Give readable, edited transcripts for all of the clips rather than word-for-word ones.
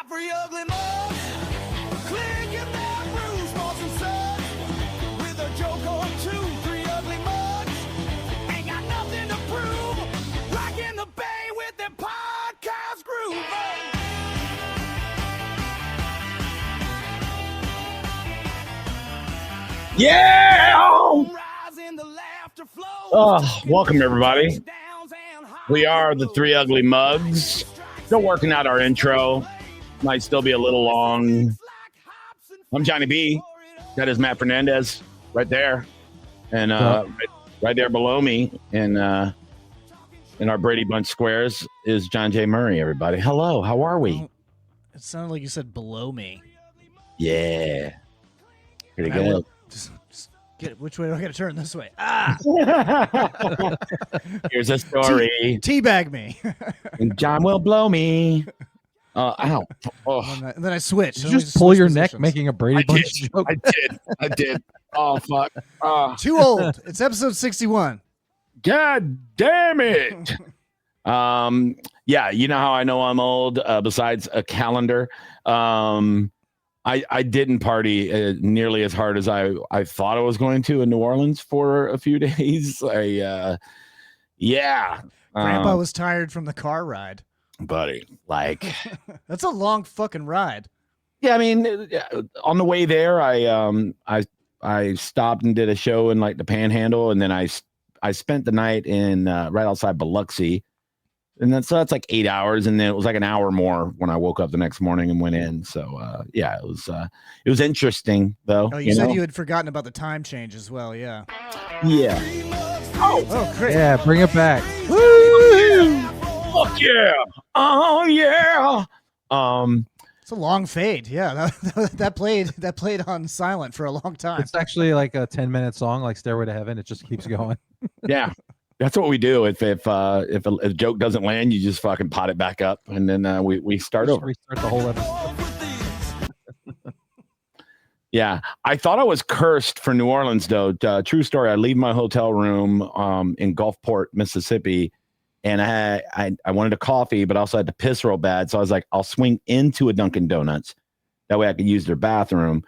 got three ugly mugs, clicking their brews, Boston suds, with a joke or two. Three ugly mugs, ain't got nothing to prove. Rocking the bay with their podcast groove. Yeah! Welcome everybody. We are the Three Ugly Mugs. Still working out our intro. Might still be a little long. I'm Johnny B. That is Matt Fernandez right there. And right there below me in our Brady Bunch squares is John J. Murray, everybody. Hello, how are we? It sounded like you said below me. Yeah. Pretty good. Just get which way do I got to turn? This way. Here's a story. Teabag me. And John will blow me. Ow. Oh. And then I switch. Did you just pull your neck making a Brady Bunch joke? I did. Oh, fuck. Too old. It's episode 61. God damn it. Yeah, you know how I know I'm old, besides a calendar? I didn't party nearly as hard as I thought I was going to in New Orleans for a few days. Yeah. Grandpa was tired from the car ride. Buddy, like. That's a long fucking ride. Yeah, I mean, on the way there, I stopped and did a show in like the Panhandle, and then I spent the night in right outside Biloxi. And that's like 8 hours, and then it was like an hour more when I woke up the next morning and went in. So yeah, it was interesting though. Oh, you said you had forgotten about the time change as well, yeah. Yeah. Oh, great. Yeah, bring it back. Woo! Fuck yeah! Oh yeah! It's a long fade, yeah. That played on silent for a long time. It's actually like a 10-minute song, like "Stairway to Heaven." It just keeps going. Yeah. That's what we do. If a joke doesn't land, you just fucking pot it back up, and then we start over. Restart the whole episode. Yeah, I thought I was cursed for New Orleans, though. True story. I leave my hotel room in Gulfport, Mississippi, and I wanted a coffee, but also had to piss real bad. So I was like, I'll swing into a Dunkin' Donuts. That way I could use their bathroom.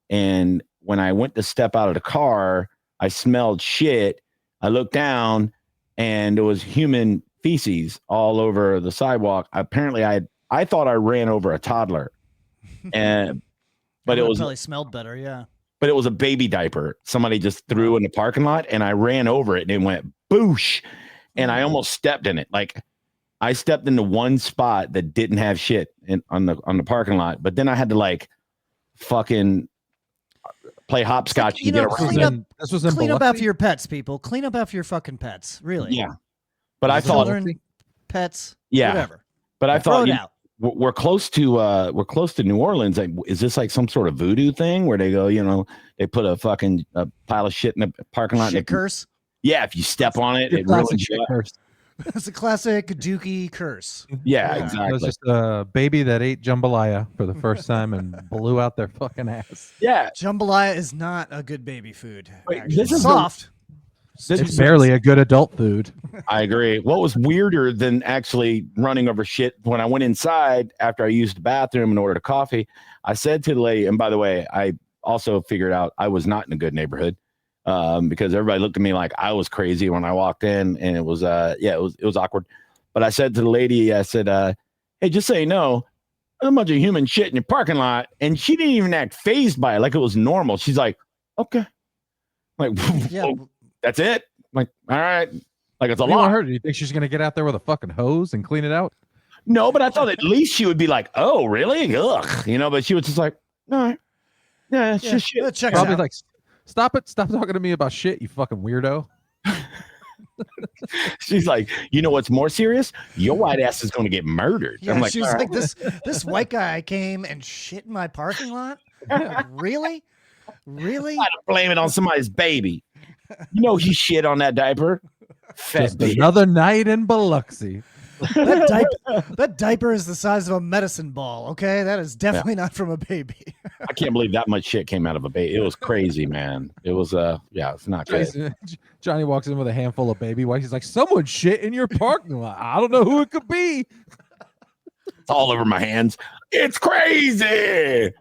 And when I went to step out of the car, I smelled shit. I looked down, and there was human feces all over the sidewalk. Apparently, I thought I ran over a toddler, but it was probably smelled better, yeah. But it was a baby diaper somebody just threw in the parking lot, and I ran over it, and it went boosh, and I almost stepped in it. Like I stepped into one spot that didn't have shit on the parking lot, but then I had to like fucking play hopscotch and get around. Clean up after your pets, people. Clean up after your fucking pets. Really. Yeah. But I thought pets. Yeah. Whatever. But I thought out. we're close to New Orleans. Like, is this like some sort of voodoo thing where they go, they put a fucking pile of shit in the parking lot? Shit curse. Yeah. If you step on it, it ruins shit curse. It's a classic Dookie curse. Yeah, exactly. It was just a baby that ate jambalaya for the first time and blew out their fucking ass. Yeah. Jambalaya is not a good baby food. Wait, this is soft. It's barely a good adult food. I agree. What was weirder than actually running over shit, when I went inside after I used the bathroom and ordered a coffee, I said to the lady, and by the way, I also figured out I was not in a good neighborhood. Because everybody looked at me like I was crazy when I walked in, and it was it was awkward. But I said to the lady, I said, hey, just so you know, there's a bunch of human shit in your parking lot. And she didn't even act fazed by it, like it was normal. She's like, okay. I'm like, yeah, that's it. I'm like, all right. Like, it's a lot. Do you think she's gonna get out there with a fucking hose and clean it out? No, but I thought at least she would be like, oh, really? Ugh. But she was just like, all right. Yeah, it's just shit. Check Probably out. like, stop it. Stop talking to me about shit, you fucking weirdo. She's like, you know what's more serious? Your white ass is going to get murdered. Yeah, I'm like, she was like, this white guy came and shit in my parking lot? Like, really? Really? I gotta blame it on somebody's baby. You know he shit on that diaper. Just another night in Biloxi. That diaper is the size of a medicine ball, okay? That is definitely not from a baby. I can't believe that much shit came out of a baby. It was crazy, man. It was it's not good. Johnny walks in with a handful of baby wipes. He's like, someone shit in your parking lot. I don't know who it could be. It's all over my hands. It's crazy.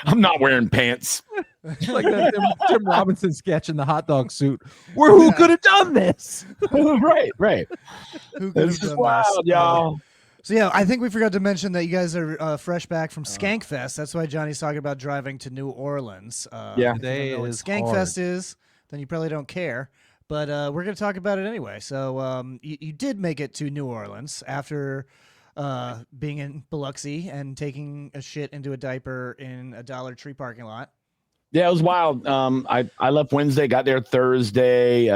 I'm not wearing pants. It's like that Tim Robinson sketch in the hot dog suit. Who could have done this? right. Who could have It's just done wild, this? y'all. So yeah, I think we forgot to mention that you guys are fresh back from Skankfest. That's why Johnny's talking about driving to New Orleans. Yeah. If you don't know what is Skankfest is, then you probably don't care. But we're going to talk about it anyway. So you did make it to New Orleans after being in Biloxi and taking a shit into a diaper in a Dollar Tree parking lot. Yeah, it was wild. I left Wednesday, got there Thursday.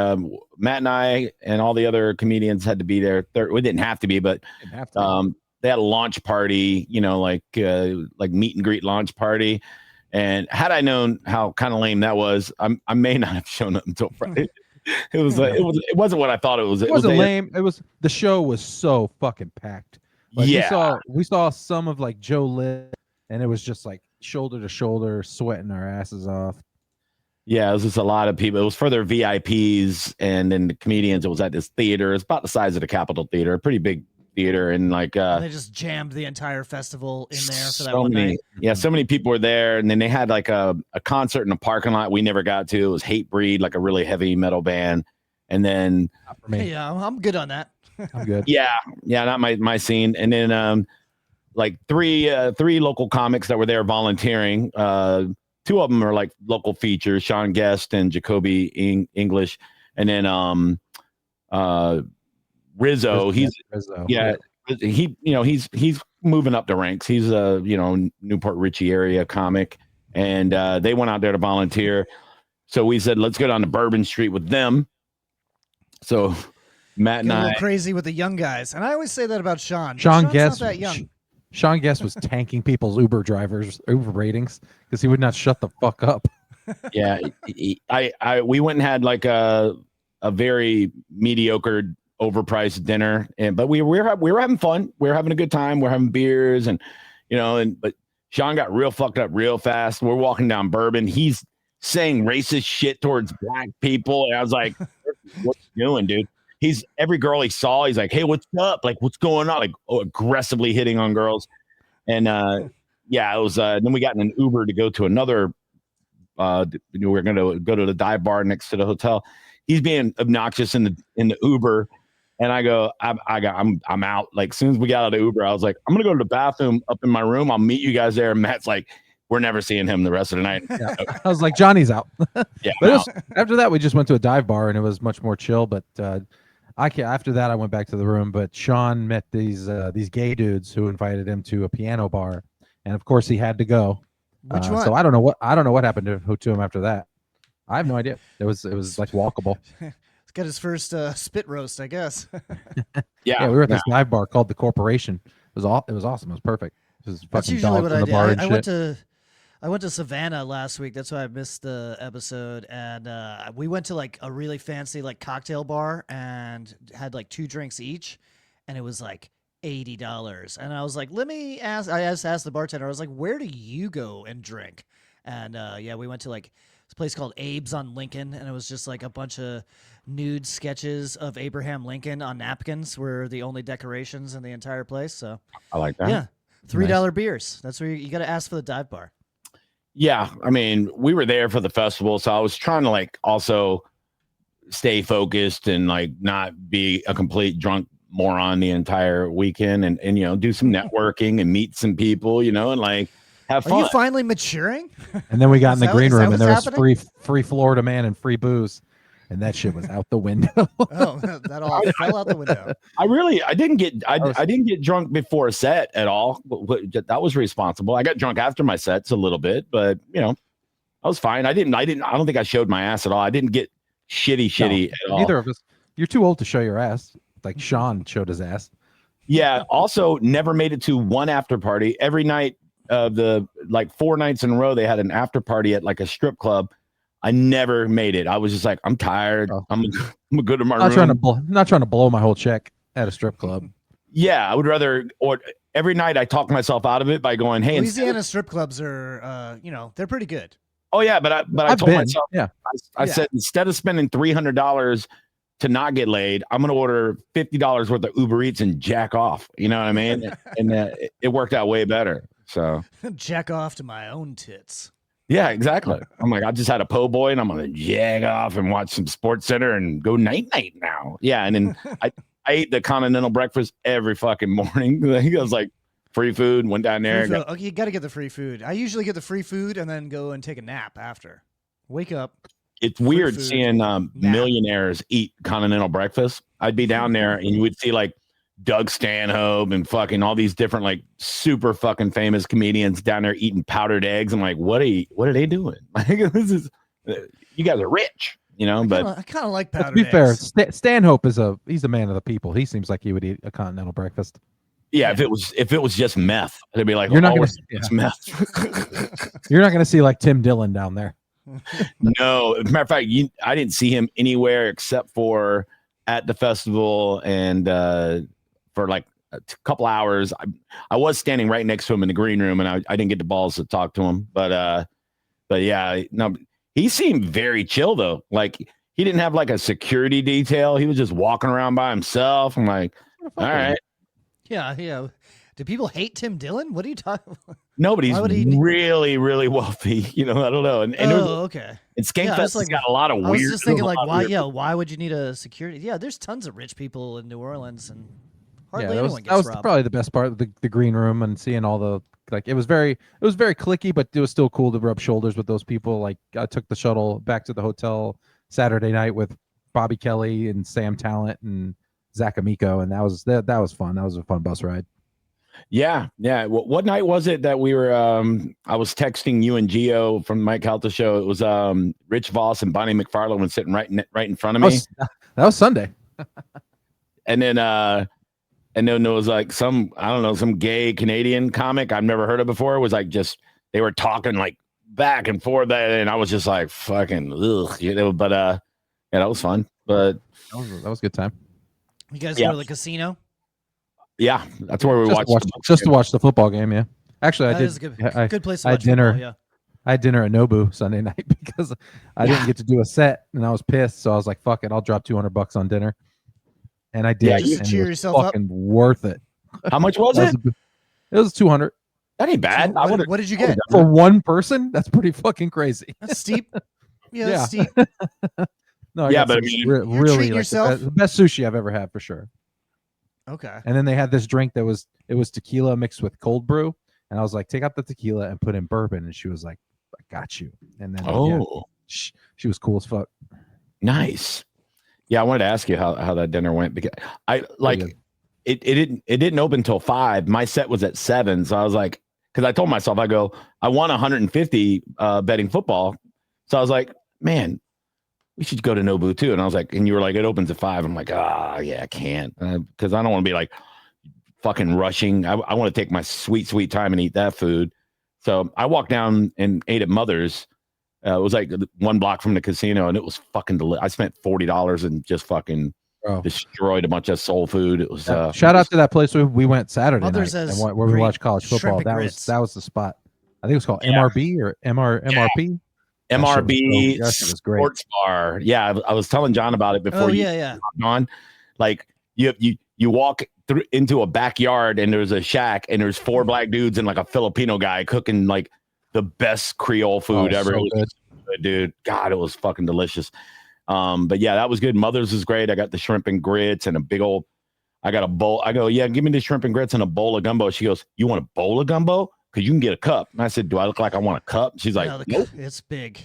Matt and I and all the other comedians had to be there. We didn't have to be, but they had a launch party, like meet and greet launch party. And had I known how kind of lame that was, I may not have shown up until Friday. It wasn't what I thought it was. It wasn't lame. It was, the show was so fucking packed. Like, yeah, we saw some of like Joe Litt, and it was just like shoulder to shoulder, sweating our asses off. Yeah, it was just a lot of people. It was for their VIPs, and then the comedians. It was at this theater. It's about the size of the Capitol Theater, a pretty big theater, and they just jammed the entire festival in there for that so one many, night. Yeah, so many people were there, and then they had like a concert in a parking lot we never got to. It was Hatebreed, like a really heavy metal band, and then Yeah, I'm good on that. I'm good. yeah, not my scene, and then like three local comics that were there volunteering. Two of them are like local features, Sean Guest and Jacoby English, and then Rizzo. Rizzo. Yeah, he's moving up the ranks. He's a Newport Richie area comic, and they went out there to volunteer. So we said, let's go down to Bourbon Street with them. So Matt and Get a I little crazy with the young guys, and I always say that about Sean. Sean Sean's Guest. not that young. Sean Guest was tanking people's Uber ratings because he would not shut the fuck up. Yeah, we went and had like a very mediocre, overpriced dinner, but we were having fun. We were having a good time. We're having beers, and but Sean got real fucked up real fast. We're walking down Bourbon. He's saying racist shit towards black people, and I was like, "What you doing, dude?" He's every girl he saw. He's like, "Hey, what's up? Like, what's going on?" Like, aggressively hitting on girls, and yeah, it was. Then we got in an Uber to go to another. We're going to go to the dive bar next to the hotel. He's being obnoxious in the Uber, and I go, I'm out. Like, as soon as we got out of the Uber, I was like, I'm gonna go to the bathroom up in my room. I'll meet you guys there. And Matt's like, we're never seeing him the rest of the night. Yeah. I was like, Johnny's out. Yeah, but after that, we just went to a dive bar, and it was much more chill. But after that, I went back to the room. But Sean met these gay dudes who invited him to a piano bar, and of course, he had to go. Which one? So I don't know what happened to him after that. I have no idea. It was like walkable. He's got his first spit roast, I guess. yeah. We were at this dive bar called the Corporation. It was awesome. It was perfect. It was That's fucking usually dogs what in I the did. bar and I went to Savannah last week. That's why I missed the episode. And we went to like a really fancy like cocktail bar and had like 2 drinks each, and it was like $80. And I was like, let me ask. I asked the bartender. I was like, where do you go and drink? And yeah, we went to like this place called Abe's on Lincoln, and it was just like a bunch of nude sketches of Abraham Lincoln on napkins were the only decorations in the entire place. So I like that. yeah, $3 beers. That's where you got to ask for the dive bar. Yeah, I mean, we were there for the festival, so I was trying to like also stay focused and like not be a complete drunk moron the entire weekend, and do some networking and meet some people, and like have fun. Are you finally maturing? And then we got in the green room, and there was happening? free Florida Man and free booze, and that shit was out the window. Oh, that all fell out the window. I didn't get drunk before a set at all. That was responsible. I got drunk after my sets a little bit, but I was fine. I don't think I showed my ass at all. I didn't get shitty at all. Neither of us. You're too old to show your ass. Like Sean showed his ass. Yeah. Also, never made it to one after party. Every night of the 4 nights in a row, they had an after party at like a strip club. I never made it. I was just like, I'm tired. Oh. I'm gonna go to my room. Not trying to blow my whole check at a strip club. Yeah, I would rather. Or every night I talk myself out of it by going, "Hey, Louisiana strip clubs are, they're pretty good." Oh yeah, but I told myself, yeah, I said instead of spending $300 to not get laid, I'm going to order $50 worth of Uber Eats and jack off. You know what I mean? And it worked out way better. So jack off to my own tits. yeah, exactly. I'm like, I just had a po' boy and I'm going to jag off and watch some Sports Center and go night now. Yeah. And then I ate the continental breakfast every fucking morning. He was like, free food, went down there. Okay, you got to get the free food. I usually get the free food and then go and take a nap after. Wake up. It's weird seeing millionaires eat continental breakfast. I'd be down there and you would see like Doug Stanhope and fucking all these different like super fucking famous comedians down there eating powdered eggs. I'm like, what are they doing? Like, this is you guys are rich, you know. But I kind of like powdered to be eggs. fair, Stanhope he's a man of the people. He seems like he would eat a continental breakfast. yeah, if it was just meth, they'd be like, You're not gonna it's meth. You're not gonna see like Tim Dillon down there. No, as a matter of fact, I didn't see him anywhere except for at the festival and for like a couple hours. I was standing right next to him in the green room, and I didn't get the balls to talk to him. But yeah, no, he seemed very chill though. Like he didn't have like a security detail. He was just walking around by himself. I'm like, all right. Yeah. Do people hate Tim Dillon? What are you talking about? Nobody's really, really wealthy. You know, I don't know. And okay. And Skankfest has got a lot of weird. I was just thinking, like, why? Yeah, why would you need a security? Yeah, there's tons of rich people in New Orleans, and hardly anyone gets robbed. That was probably the best part of the green room and seeing all the like. It was very cliquey, but it was still cool to rub shoulders with those people. Like I took the shuttle back to the hotel Saturday night with Bobby Kelly and Sam Talent and Zach Amico, and that was fun. That was a fun bus ride. Yeah. What night was it that we were? I was texting you and Gio from Mike Calta show. It was Rich Voss and Bonnie McFarlane was sitting right in front of me. That was Sunday. And then there was like some gay Canadian comic I've never heard of before. It was like they were talking like back and forth, and I was just like fucking ugh, you know. But yeah, that was fun. But that was a good time. You guys go to the casino? Yeah, that's where we watched just to watch the football game. Yeah, actually, That is a good place to watch dinner. football, yeah. I had dinner at Nobu Sunday night because I didn't get to do a set, and I was pissed. So I was like, "Fuck it, I'll drop $200 on dinner," and I did. Yeah, just to cheer yourself up. Fucking worth it. How much was it? It was $200. That ain't bad. What did you get for one person? That's pretty fucking crazy. That's steep. Yeah, that's steep. No, but I mean, really like the best sushi I've ever had for sure. Okay. And then they had this drink that was tequila mixed with cold brew, and I was like, take out the tequila and put in bourbon, and she was like, I got you. And then she was cool as fuck. Nice. Yeah, I wanted to ask you how that dinner went because I like it didn't open till 5. My set was at 7, so I was like, because I told myself I won 150 betting football, so I was like, man, we should go to Nobu too. And I was like, and you were like, it opens at 5. I'm like, yeah, I can't. Because I don't want to be like fucking rushing. I want to take my sweet time and eat that food. So I walked down and ate at Mother's. It was like 1 block from the casino, and it was fucking delicious. I spent $40 and just fucking destroyed a bunch of soul food. It was shout out to that place where we went Saturday Mother's night where we watched college football. That was the spot. I think it was called MRB or MRP. MRB Sports Bar. Yeah, I was telling John about it before. On, like you walk through into a backyard and there's a shack and there's 4 black dudes and like a Filipino guy cooking like the best Creole food ever. So it was good, dude. God, it was fucking delicious. But yeah, that was good. Mother's was great. I got the shrimp and grits and a big old. I got a bowl. I go, yeah, give me the shrimp and grits and a bowl of gumbo. She goes, you want a bowl of gumbo? Because you can get a cup. And I said, do I look like I want a cup? She's like, nope. It's big.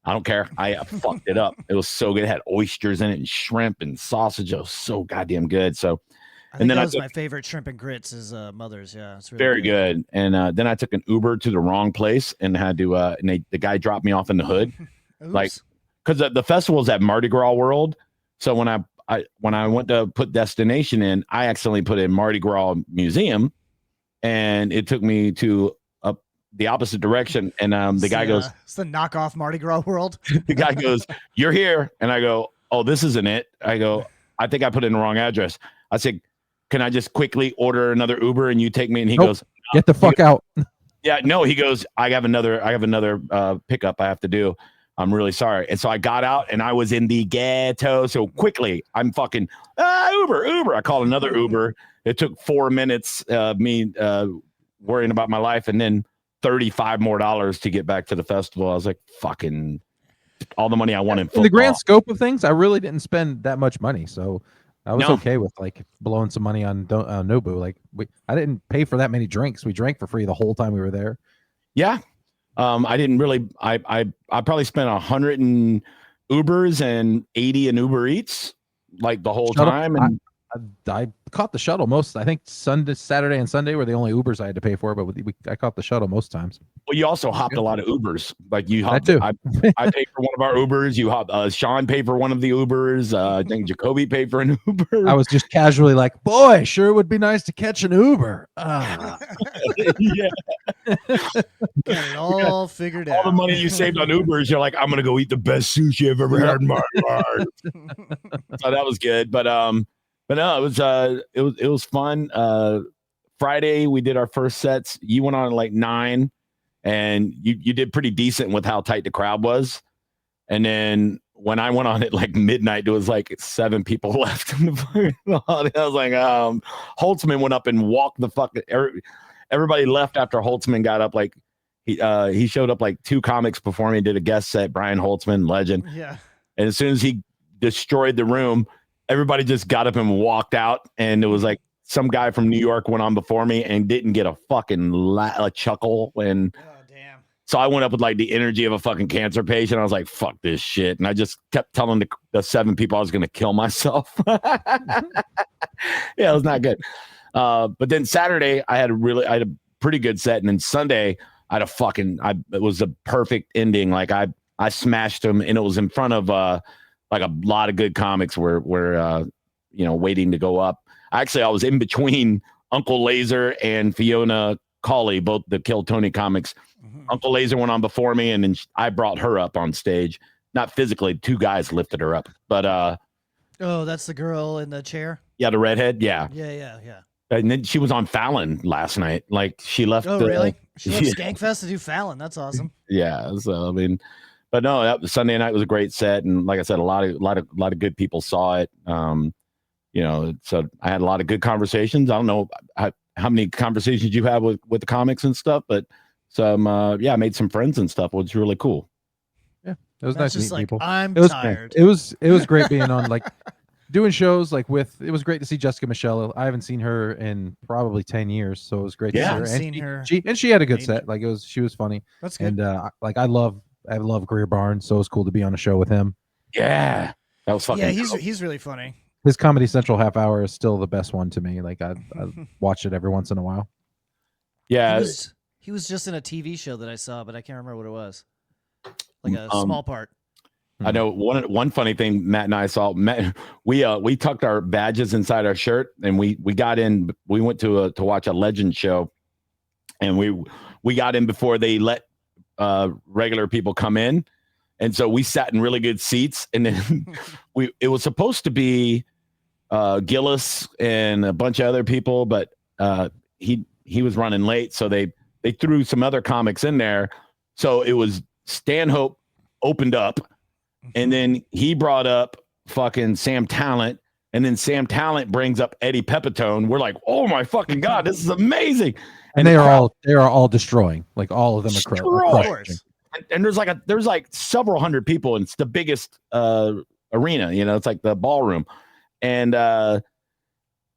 I don't care. I fucked it up. It was so good. It had oysters in it and shrimp and sausage. It was so goddamn good. So, and then that was my favorite shrimp and grits is Mother's. Yeah, it's really very good. And then I took an Uber to the wrong place and had to. And the guy dropped me off in the hood, like because the festival's at Mardi Gras World. So when I went to put destination in, I accidentally put in Mardi Gras Museum. And it took me to the opposite direction. And the guy goes, it's the knockoff Mardi Gras World. The guy goes, you're here. And I go, oh, this isn't it. I go, I think I put in the wrong address. I said, can I just quickly order another Uber and you take me? And he goes, get the fuck out. Yeah, no, he goes, I have another pickup I have to do. I'm really sorry. And so I got out and I was in the ghetto. So quickly, I'm fucking Uber. I called another Uber. It took 4 minutes, me worrying about my life, and then $35 more to get back to the festival. I was like, fucking all the money I wanted. In the grand scope of things, I really didn't spend that much money, so I was okay with like blowing some money on Nobu. Like I didn't pay for that many drinks. We drank for free the whole time we were there. Yeah. I didn't really. I probably spent 100 in Ubers and 80 in Uber Eats like the whole time. And I caught the shuttle most. I think Saturday and Sunday were the only Ubers I had to pay for, but I caught the shuttle most times. Well, you also hopped a lot of Ubers. Like you hopped. Too. I paid for one of our Ubers. You hopped. Sean paid for one of the Ubers. I think Jacoby paid for an Uber. I was just casually like, "Boy, sure would be nice to catch an Uber." Yeah. Got it all figured out. All the money you saved on Ubers, you're like, I'm gonna go eat the best sushi I've ever had in my life. So that was good, but no, it was fun. Friday we did our first sets. You went on at like 9, and you did pretty decent with how tight the crowd was. And then when I went on at like midnight, there was like 7 people left in the fucking audience. I was like, Holtzman went up and walked the fucking. Everybody left after Holtzman got up. Like he showed up like 2 comics before me, did a guest set. Brian Holtzman, legend. Yeah. And as soon as he destroyed the room, everybody just got up and walked out. And it was like some guy from New York went on before me and didn't get a fucking a chuckle. And damn. So I went up with like the energy of a fucking cancer patient. I was like, fuck this shit. And I just kept telling the 7 people I was going to kill myself. Yeah, it was not good. But then Saturday I had a pretty good set. And then Sunday I had it was a perfect ending. Like I smashed them, and it was in front of like a lot of good comics were waiting to go up. I was in between Uncle Laser and Fiona Cawley, both the Kill Tony comics. Mm-hmm. Uncle Laser went on before me, and then I brought her up on stage. Not physically, 2 guys lifted her up, but oh, that's the girl in the chair. Yeah, the redhead. Yeah. And then she was on Fallon last night. Like she left. Oh, really? She left Skankfest to do Fallon. That's awesome. Yeah. So I mean, but no, Sunday night was a great set, and like I said, a lot of good people saw it. So I had a lot of good conversations. I don't know how many conversations you had with the comics and stuff, but some I made some friends and stuff, which was really cool. Yeah, it was nice to meet like, people. I'm tired. It was great being on like doing shows like it was great to see Jessica Michelle. I haven't seen her in probably 10 years, so it was great to see her. She had a good set. Like she was funny. That's good. And I love Greer Barnes, so it was cool to be on a show with him. Yeah, that was fucking. Yeah, cool. he's really funny. His Comedy Central half hour is still the best one to me. Like I watch it every once in a while. Yeah, he was just in a TV show that I saw, but I can't remember what it was. Like a small part. I know one funny thing Matt and I saw. We tucked our badges inside our shirt, and we got in. We went to watch a Legend show, and we got in before they let regular people come in, and so we sat in really good seats. And then it was supposed to be Gillis and a bunch of other people, but he was running late, so they threw some other comics in there. So it was Stanhope opened up. And then he brought up fucking Sam Talent, and then Sam Talent brings up Eddie Pepitone. We're like, oh my fucking God, this is amazing. And they are all destroying. Like all of them are crushing. And there's like several hundred people, and it's the biggest arena, it's like the ballroom. And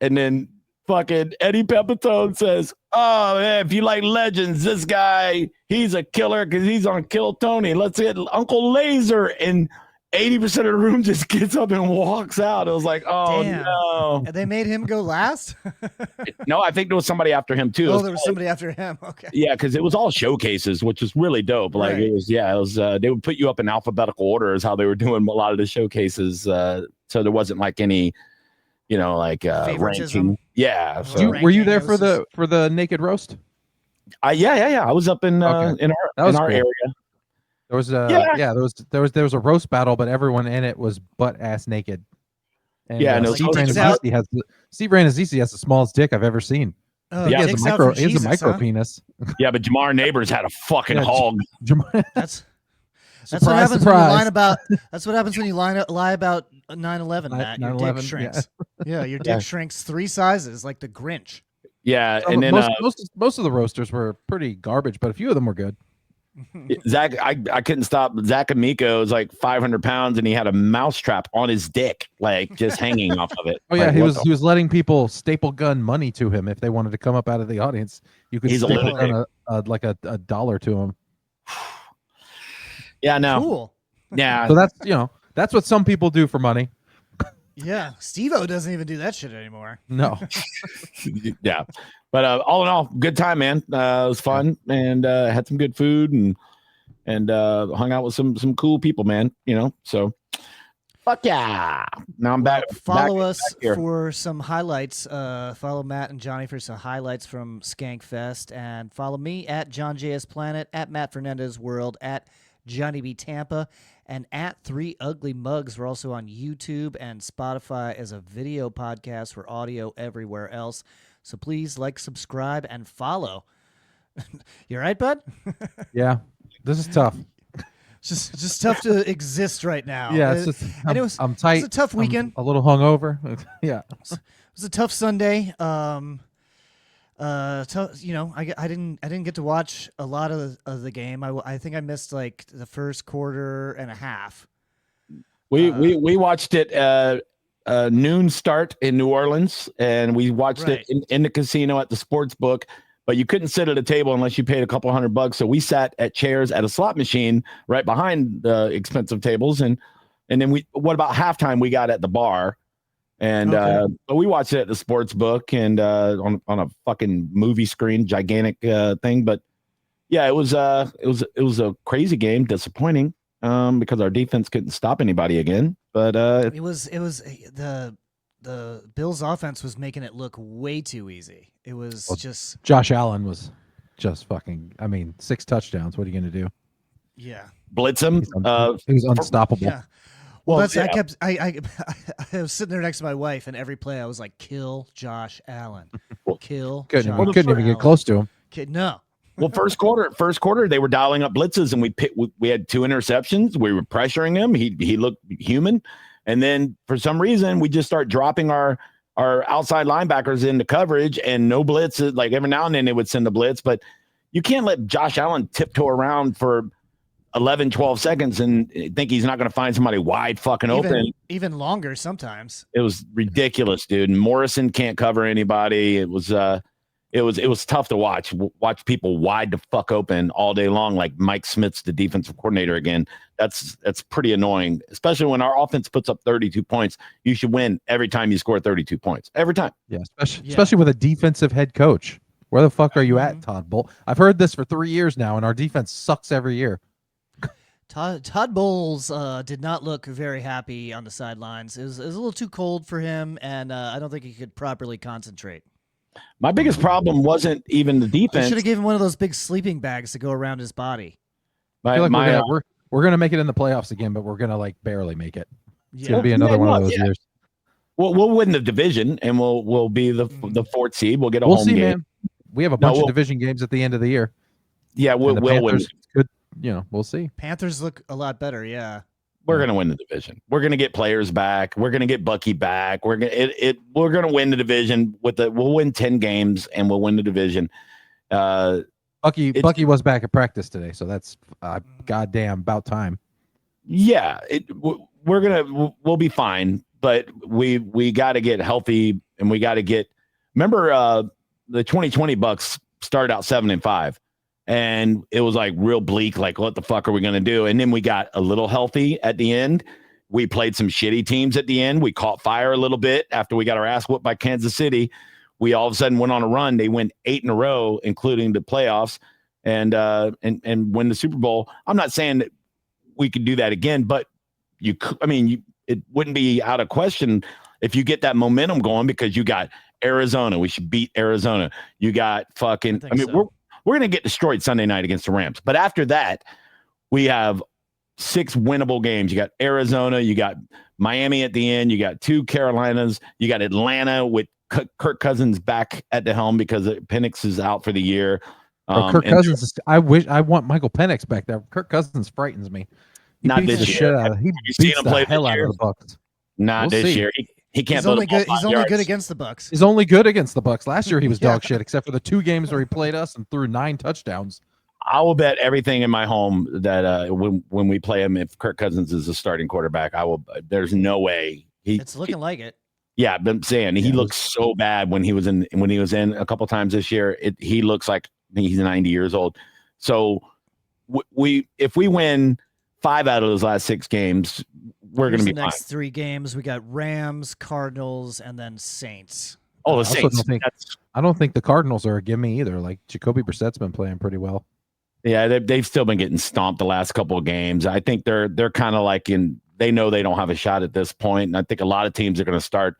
then fucking Eddie Pepitone says, oh man, if you like Legends, this guy, he's a killer because he's on Kill Tony. Let's get Uncle Laser. And 80% of the room just gets up and walks out. It was like, oh, damn. No. And they made him go last? No, I think there was somebody after him too. Oh, there was somebody after him. Okay. Yeah, because it was all showcases, which is really dope. Like right. it was they would put you up in alphabetical order is how they were doing a lot of the showcases. So there wasn't like any ranking. Yeah. So. Were you there for the naked roast? Yeah. I was up in our cool. area. There was there was a roast battle, but everyone in it was butt ass naked. And, Steve Rannazzisi has the smallest dick I've ever seen. Oh, he has a micro penis. Yeah, but Jamar Neighbors had a fucking hog. That's what happens when you surprise. lie about. That's what happens when you lie about 9/11. Matt, your dick 9/11, shrinks. Yeah, your dick Yeah. shrinks 3 sizes, like the Grinch. Yeah, Some- and then most of the roasters were pretty garbage, but a few of them were good. Zach, I couldn't stop. Zach Amico is like 500 pounds, and he had a mousetrap on his dick, like just hanging off of it. Oh yeah, Like, he what was the- he was letting people staple gun money to him if they wanted to come up out of the audience. You could He's a staple lunatic. gun like a dollar to him. Yeah, no, Cool. yeah, So that's what some people do for money. Yeah, Steve-O doesn't even do that shit anymore. No, yeah. But all in all, good time, man. It was fun, and had some good food, and hung out with some cool people, man. So fuck yeah. Now I'm back. Follow back us here. for some highlights. Follow Matt and Johnny for some highlights from Skankfest, and follow me at John JS Planet, at Matt Fernandez World, at Johnny B Tampa, and at 3 Ugly Mugs. We're also on YouTube and Spotify as a video podcast for audio everywhere else. So please like, subscribe, and follow. You all right, bud? yeah, this is tough. It's just tough to exist right now. Yeah, it's just, and it was I'm tight. It was a tough weekend. I'm a little hungover. Yeah, It was a tough Sunday. I didn't get to watch a lot of the game. I think I missed like the first quarter and a half. We watched it noon start in New Orleans, and we watched Right. it in the casino at the sports book. But you couldn't sit at a table unless you paid a couple $100. So we sat at chairs at a slot machine right behind the expensive tables, and then what about halftime we got at the bar, and Okay. but we watched it at the sports book and on a fucking movie screen, gigantic thing. But yeah, it was a crazy game, disappointing because our defense couldn't stop anybody again. But It was the Bills' offense was making it look way too easy. It was Well, just Josh Allen was just fucking. I mean, 6 touchdowns. What are you gonna do? yeah. blitz him. He was unstoppable. Yeah. Well, Well, I yeah. kept I was sitting there next to my wife, and every play I was like, "Kill Josh Allen, Well, kill." Couldn't Josh even get Allen. close to him. No. Well, first quarter, they were dialing up blitzes, and we had 2 interceptions. We were pressuring him. He looked human, and then for some reason we just start dropping our outside linebackers into coverage, and no blitzes. Like every now and then they would send a blitz, but you can't let Josh Allen tiptoe around for 11, 12 seconds and think he's not going to find somebody wide fucking open. Even longer sometimes. It was ridiculous, dude. And Morrison can't cover anybody. It was tough to watch people wide the fuck open all day long. Like Mike Smith's the defensive coordinator again. That's pretty annoying, especially when our offense puts up 32 points. You should win every time you score 32 points every time. Yeah, especially with a defensive head coach. Where the fuck are you Mm-hmm. at, Todd Bolt? I've heard this for 3 years now, and our defense sucks every year. Todd Bowles did not look very happy on the sidelines. It was a little too cold for him, and I don't think he could properly concentrate. My biggest problem wasn't even the They defense. should have given him one of those big sleeping bags to go around his body. I feel like My- we're gonna make it in the playoffs again, but we're gonna like barely make it. It's Yeah. gonna be another one of those yeah. years. we'll win the division, and we'll be the 4th seed. We'll get a We'll home see, game. man. We have a bunch we'll- of division games at the end of the year. Yeah, And we'll the win. Panthers could, we'll see. Panthers look a lot better, yeah. We're gonna win the division. We're gonna get players back. We're gonna get Bucky back. We're gonna win the division we'll win 10 games and we'll win the division. Bucky was back at practice today, so that's goddamn about time. Yeah, we'll be fine, but we got to get healthy, and we got to get. Remember, the 2020 Bucks started out 7-5, and it was like real bleak. Like, what the fuck are we gonna do? And then we got a little healthy at the end. We played some shitty teams at the end. We caught fire a little bit after we got our ass whooped by Kansas City. We all of a sudden went on a run. They went 8 in a row, including the playoffs, and win the Super Bowl. I'm not saying that we could do that again, but it wouldn't be out of question if you get that momentum going, because you got Arizona. We should beat Arizona. You got fucking. We're gonna get destroyed Sunday night against the Rams, but after that, we have 6 winnable games. You got Arizona. You got Miami at the end. You got 2 Carolinas. You got Atlanta with Kirk Cousins back at the helm because Penix is out for the year. Kirk Cousins. I want Michael Penix back there. Kirk Cousins frightens me. Not beats this the year. shit out of, he you seen beats him the play this hell out year? of the Bucks. Not We'll this see. year. He can't. He's throw the only ball good. He's 5 only good yards. against the Bucks. He's only good against the Bucks. Last year he was Yeah. dog shit, except for the 2 games where he played us and threw 9 touchdowns. I will bet everything in my home that when we play him, if Kirk Cousins is the starting quarterback, I will. There's no way It's looking like it. Yeah, but I'm saying he looks so bad when he was in a couple times this year. He looks like he's 90 years old. So if we win 5 out of those last 6 games, we're going to be the next fine. 3 games. We got Rams, Cardinals, and then Saints. Oh, the I also Saints. I don't think the Cardinals are a gimme either. Like Jacoby Brissett's been playing pretty well. Yeah, they've still been getting stomped the last couple of games. I think they're kind of like they know they don't have a shot at this point, and I think a lot of teams are going to start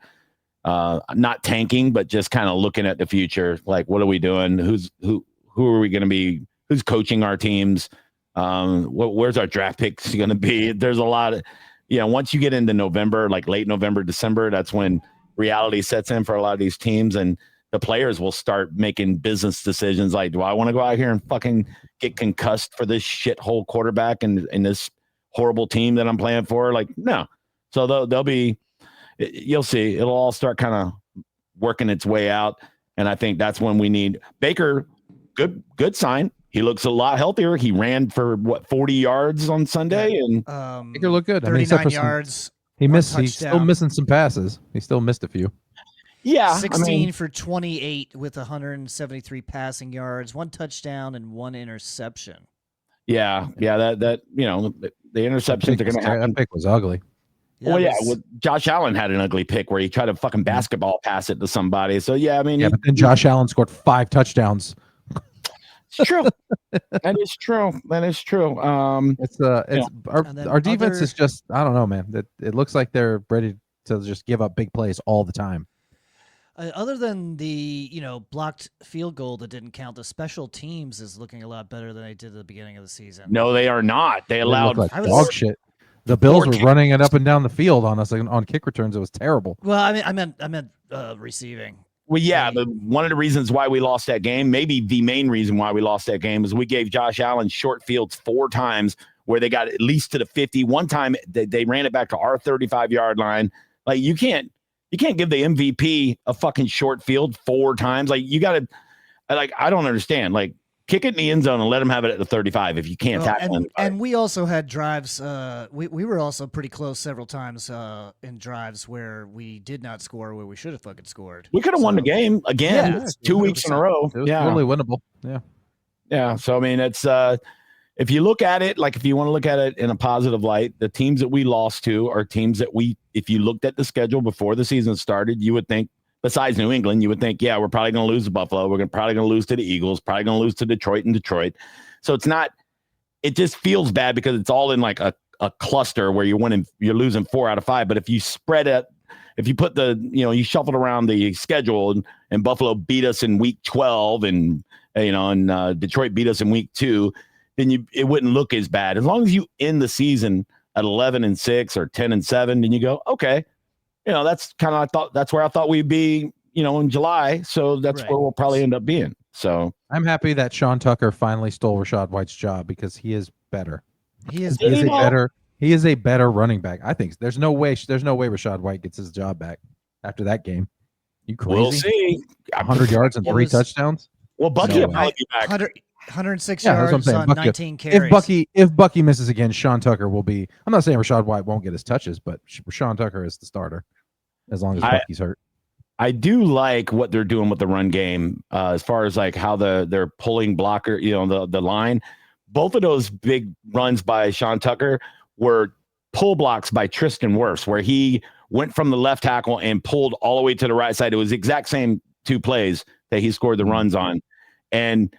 not tanking, but just kind of looking at the future. Like, what are we doing? Who are we going to be? Who's coaching our teams? Where's our draft picks going to be? There's a lot of, once you get into November, like late November, December, that's when reality sets in for a lot of these teams, and the players will start making business decisions. Like, do I want to go out here and fucking get concussed for this shithole quarterback and this horrible team that I'm playing for? Like, no. So they'll be. You'll see. It'll all start kind of working its way out, and I think that's when we need Baker. Good sign. He looks a lot healthier. He ran for 40 yards on Sunday, and Baker looked good. 39 yards. He's still missing some passes. He still missed a few. Yeah, 16 for 28 with 173 passing yards, 1 touchdown and 1 interception. Yeah. That the interceptions are going to happen. That pick was ugly. Yeah, Josh Allen had an ugly pick where he tried to fucking basketball pass it to somebody. So yeah, I mean, but then Josh Allen scored 5 touchdowns. It's true. That is true. Our defense is just, I don't know, man. It looks like they're ready to just give up big plays all the time. Other than the blocked field goal that didn't count, the special teams is looking a lot better than they did at the beginning of the season. No, they are not. They allowed like dog shit. The Bills were running it up and down the field on us on kick returns. It was terrible. Well, I meant receiving. Well, yeah, but one of the reasons why we lost that game, maybe the main reason why we lost that game, is we gave Josh Allen short fields 4 times where they got at least to the 50. One time they ran it back to our 35-yard line. Like, you can't give the MVP a fucking short field 4 times. Like, you got to, I don't understand. Like, kick it in the end zone and let him have it at the 35 if you can't tackle him. And we also had drives. We were also pretty close several times in drives where we did not score where we should have fucking scored. We could have won the game again 2 weeks in a row. It was totally winnable. Yeah. Yeah. So, I mean, it's if you look at it, like if you want to look at it in a positive light, the teams that we lost to are teams that if you looked at the schedule before the season started, you would think, besides New England, you would think, yeah, we're probably going to lose to Buffalo. We're probably going to lose to the Eagles, probably going to lose to Detroit and Detroit. So it just feels bad because it's all in like a cluster where you're losing 4 out of 5. But if you spread it, if you put you shuffled around the schedule and Buffalo beat us in week 12 and Detroit beat us in week 2, then it wouldn't look as bad. As long as you end the season at 11-6 or 10-7, then you go, okay. That's that's where I thought we'd be, in July. So that's where we'll probably end up being. So I'm happy that Sean Tucker finally stole Rachaad White's job because he is better. He is a better running back. I think there's no way Rachaad White gets his job back after that game. You crazy? We'll see. 100 yards and 3 touchdowns. Well, Bucky will probably be back. 106 yards on 19 carries. If Bucky misses again, Sean Tucker will be. I'm not saying Rachaad White won't get his touches, but Sean Tucker is the starter as long as Bucky's hurt. I do like what they're doing with the run game as far as like how they're pulling blocker, the line. Both of those big runs by Sean Tucker were pull blocks by Tristan Wirfs, where he went from the left tackle and pulled all the way to the right side. It was the exact same 2 plays that he scored the runs on. And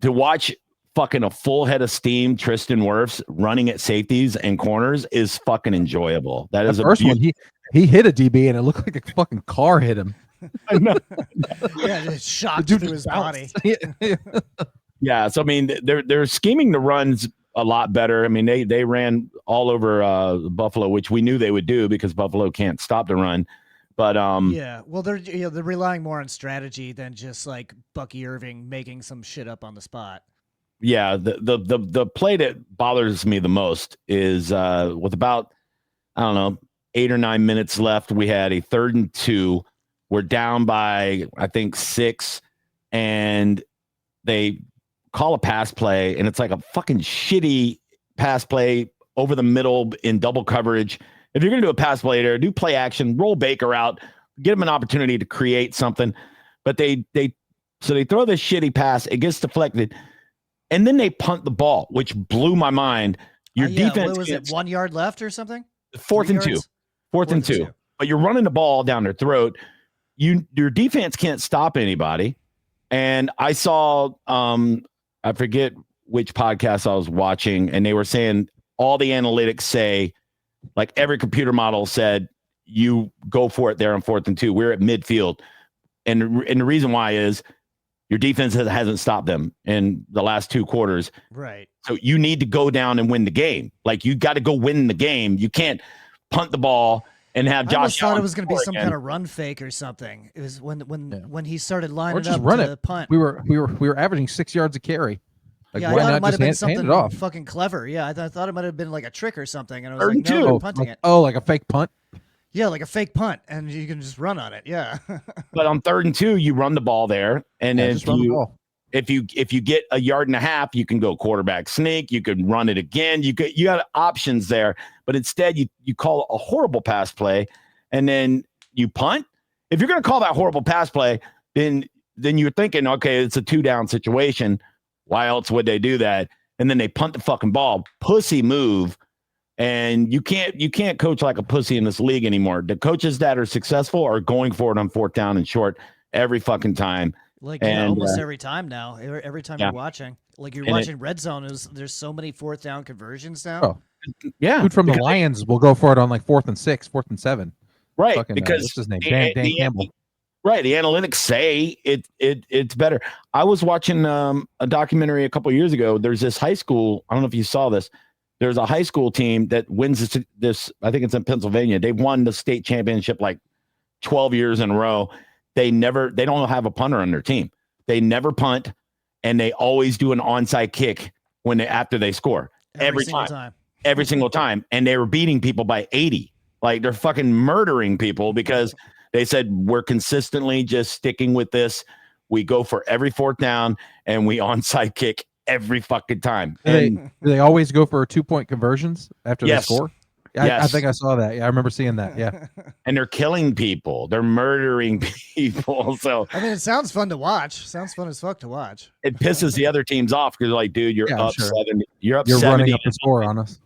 to watch fucking a full head of steam Tristan Wirfs running at safeties and corners is fucking enjoyable. That is the first one. He hit a DB and it looked like a fucking car hit him. I know. Yeah, it shot through his body. Yeah, so I mean, they're scheming the runs a lot better. I mean, they ran all over Buffalo, which we knew they would do because Buffalo can't stop the run. But well, they're relying more on strategy than just like Bucky Irving making some shit up on the spot. Yeah, the play that bothers me the most is with about, I don't know, 8 or 9 minutes left. We had a 3rd and 2. We're down by, I think, 6, and they call a pass play, and it's like a fucking shitty pass play over the middle in double coverage. If you're going to do a pass play there, do play action, roll Baker out, get him an opportunity to create something. But they throw this shitty pass, it gets deflected, and then they punt the ball, which blew my mind. Your defense, what was it, 1 yard left or something? 4th and 2. Fourth and two. But you're running the ball down their throat. Your defense can't stop anybody. And I saw, I forget which podcast I was watching, and they were saying all the analytics say, like every computer model said, you go for it there on 4th and 2. We're at midfield. And the reason why is your defense hasn't stopped them in the last 2 quarters. Right. So you need to go down and win the game. Like, you got to go win the game. You can't punt the ball and have Josh. I thought it was going to be some kind of run fake or something. It was when he started lining just up run to it. punt. We were averaging 6 yards a carry. Like, yeah, I why thought not it might just have been hand something it off? fucking clever. Yeah, I thought it might have been like a trick or something. And I was 3rd like, and no, 2. they're punting it. Oh, like a fake punt? Yeah, like a fake punt, and you can just run on it. Yeah. But on 3rd and 2, you run the ball there, and Yeah, just run the ball. if you get a yard and a half, you can go quarterback sneak. You could run it again. You got options there, but instead you call a horrible pass play, and then you punt. If you're going to call that horrible pass play, then you're thinking, okay, it's a 2-down situation. Why else would they do that? And then they punt the fucking ball, pussy move. And you can't coach like a pussy in this league anymore. The coaches that are successful are going for it on 4th down and short every fucking time. Like And, almost every time now. Every time yeah. you're watching, like you're And watching Red Zone. There's so many 4th down conversions now. Oh. Yeah, Dude from the Lions will go for it on like 4th and 6, 4th and 7. right. Fucking, Because what's his name? Dan Campbell. Right. The analytics say it's better. I was watching a documentary a couple of years ago. There's this high school. I don't know if you saw this. There's a high school team that wins this. I think it's in Pennsylvania. They've won the state championship like 12 years in a row. They don't have a punter on their team. They never punt, and they always do an onside kick after they score every time. Every single time. And they were beating people by 80. Like, they're fucking murdering people because they said, we're consistently just sticking with this. We go for every 4th down, and we onside kick every fucking time. Do they always go for 2-point conversions after they Yes. score? Yes. I think I saw that. Yeah, I remember seeing that. Yeah. And they're killing people. They're murdering people. So I mean, it sounds fun to watch. Sounds fun as fuck to watch. it pisses the other teams off because, like, dude, you're up sure. 70. You're up You're 70. running up the score on us.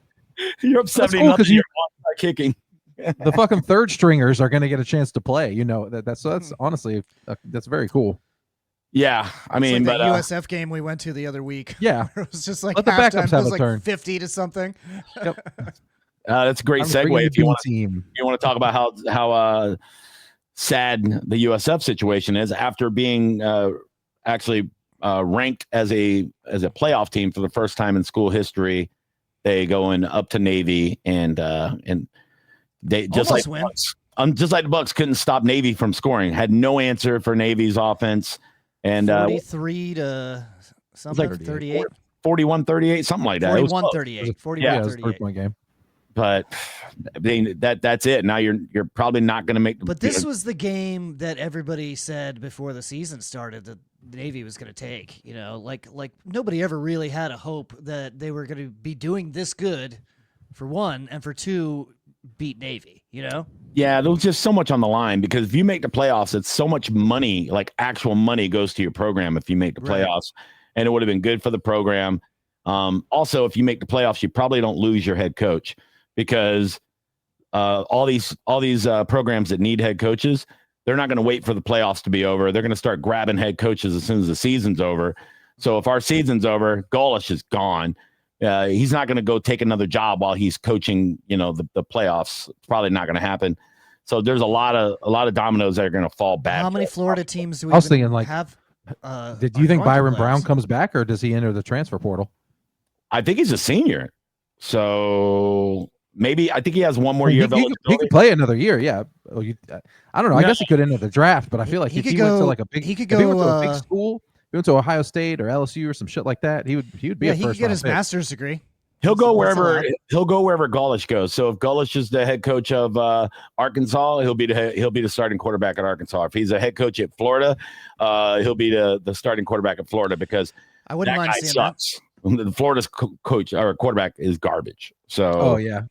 You're up 70. cool 'cause You're onside kicking. The fucking third stringers are going to get a chance to play. You know, that's honestly, that's very cool. Yeah. I It's mean, like but the USF game we went to the other week. Yeah. It was just like Let the halftime, backups have it was a like turn. 50 to something. that's a great I'm bringing segue. the If you B want team. to talk about how sad the USF situation is after being actually ranked as a playoff team for the first time in school history. They going up to Navy and they just Almost like win. just like the Bucks couldn't stop Navy from scoring. Had no answer for Navy's offense. And 43 to something, like 38. 41-38, something like that. It was 41-38. Yeah, it was a 41-38. 3-point game. But I mean, that's it. Now you're probably not going to make. But this was the game that everybody said before the season started that the Navy was going to take. You know, like nobody ever really had a hope that they were going to be doing this good, for one, and for two, beat Navy. You know. Yeah, there was just so much on the line because if you make the playoffs, it's so much money, like actual money, goes to your program if you make the Right. playoffs, and it would have been good for the program. Also, if you make the playoffs, you probably don't lose your head coach because all these programs that need head coaches, they're not going to wait for the playoffs to be over. They're going to start grabbing head coaches as soon as the season's over. So if our season's over, Golish is gone. He's not going to go take another job while he's coaching, the playoffs. It's probably not going to happen. So there's a lot of dominoes that are going to fall back. How many Florida teams do we I was even thinking, like, have? Did you think are going to Byron playoffs? Brown comes back, or does he enter the transfer portal? I think he's a senior. So maybe I think he has one more year of He eligibility. could play another year. Yeah. I don't know. I No. guess he could enter the draft, but I feel like He if could he went to go- like a big, he could if he went to go, a big school, he went to Ohio State or LSU or some shit like that, he would be Yeah, a he could first get round his pick. master's degree. He'll go That's wherever allowed. he'll go wherever Golish goes. So if Golish is the head coach of Arkansas, he'll be the starting quarterback at Arkansas. If he's a head coach at Florida, he'll be the starting quarterback at Florida because I wouldn't that mind guy seeing sucks. The Florida's coach or quarterback is garbage. So Oh yeah.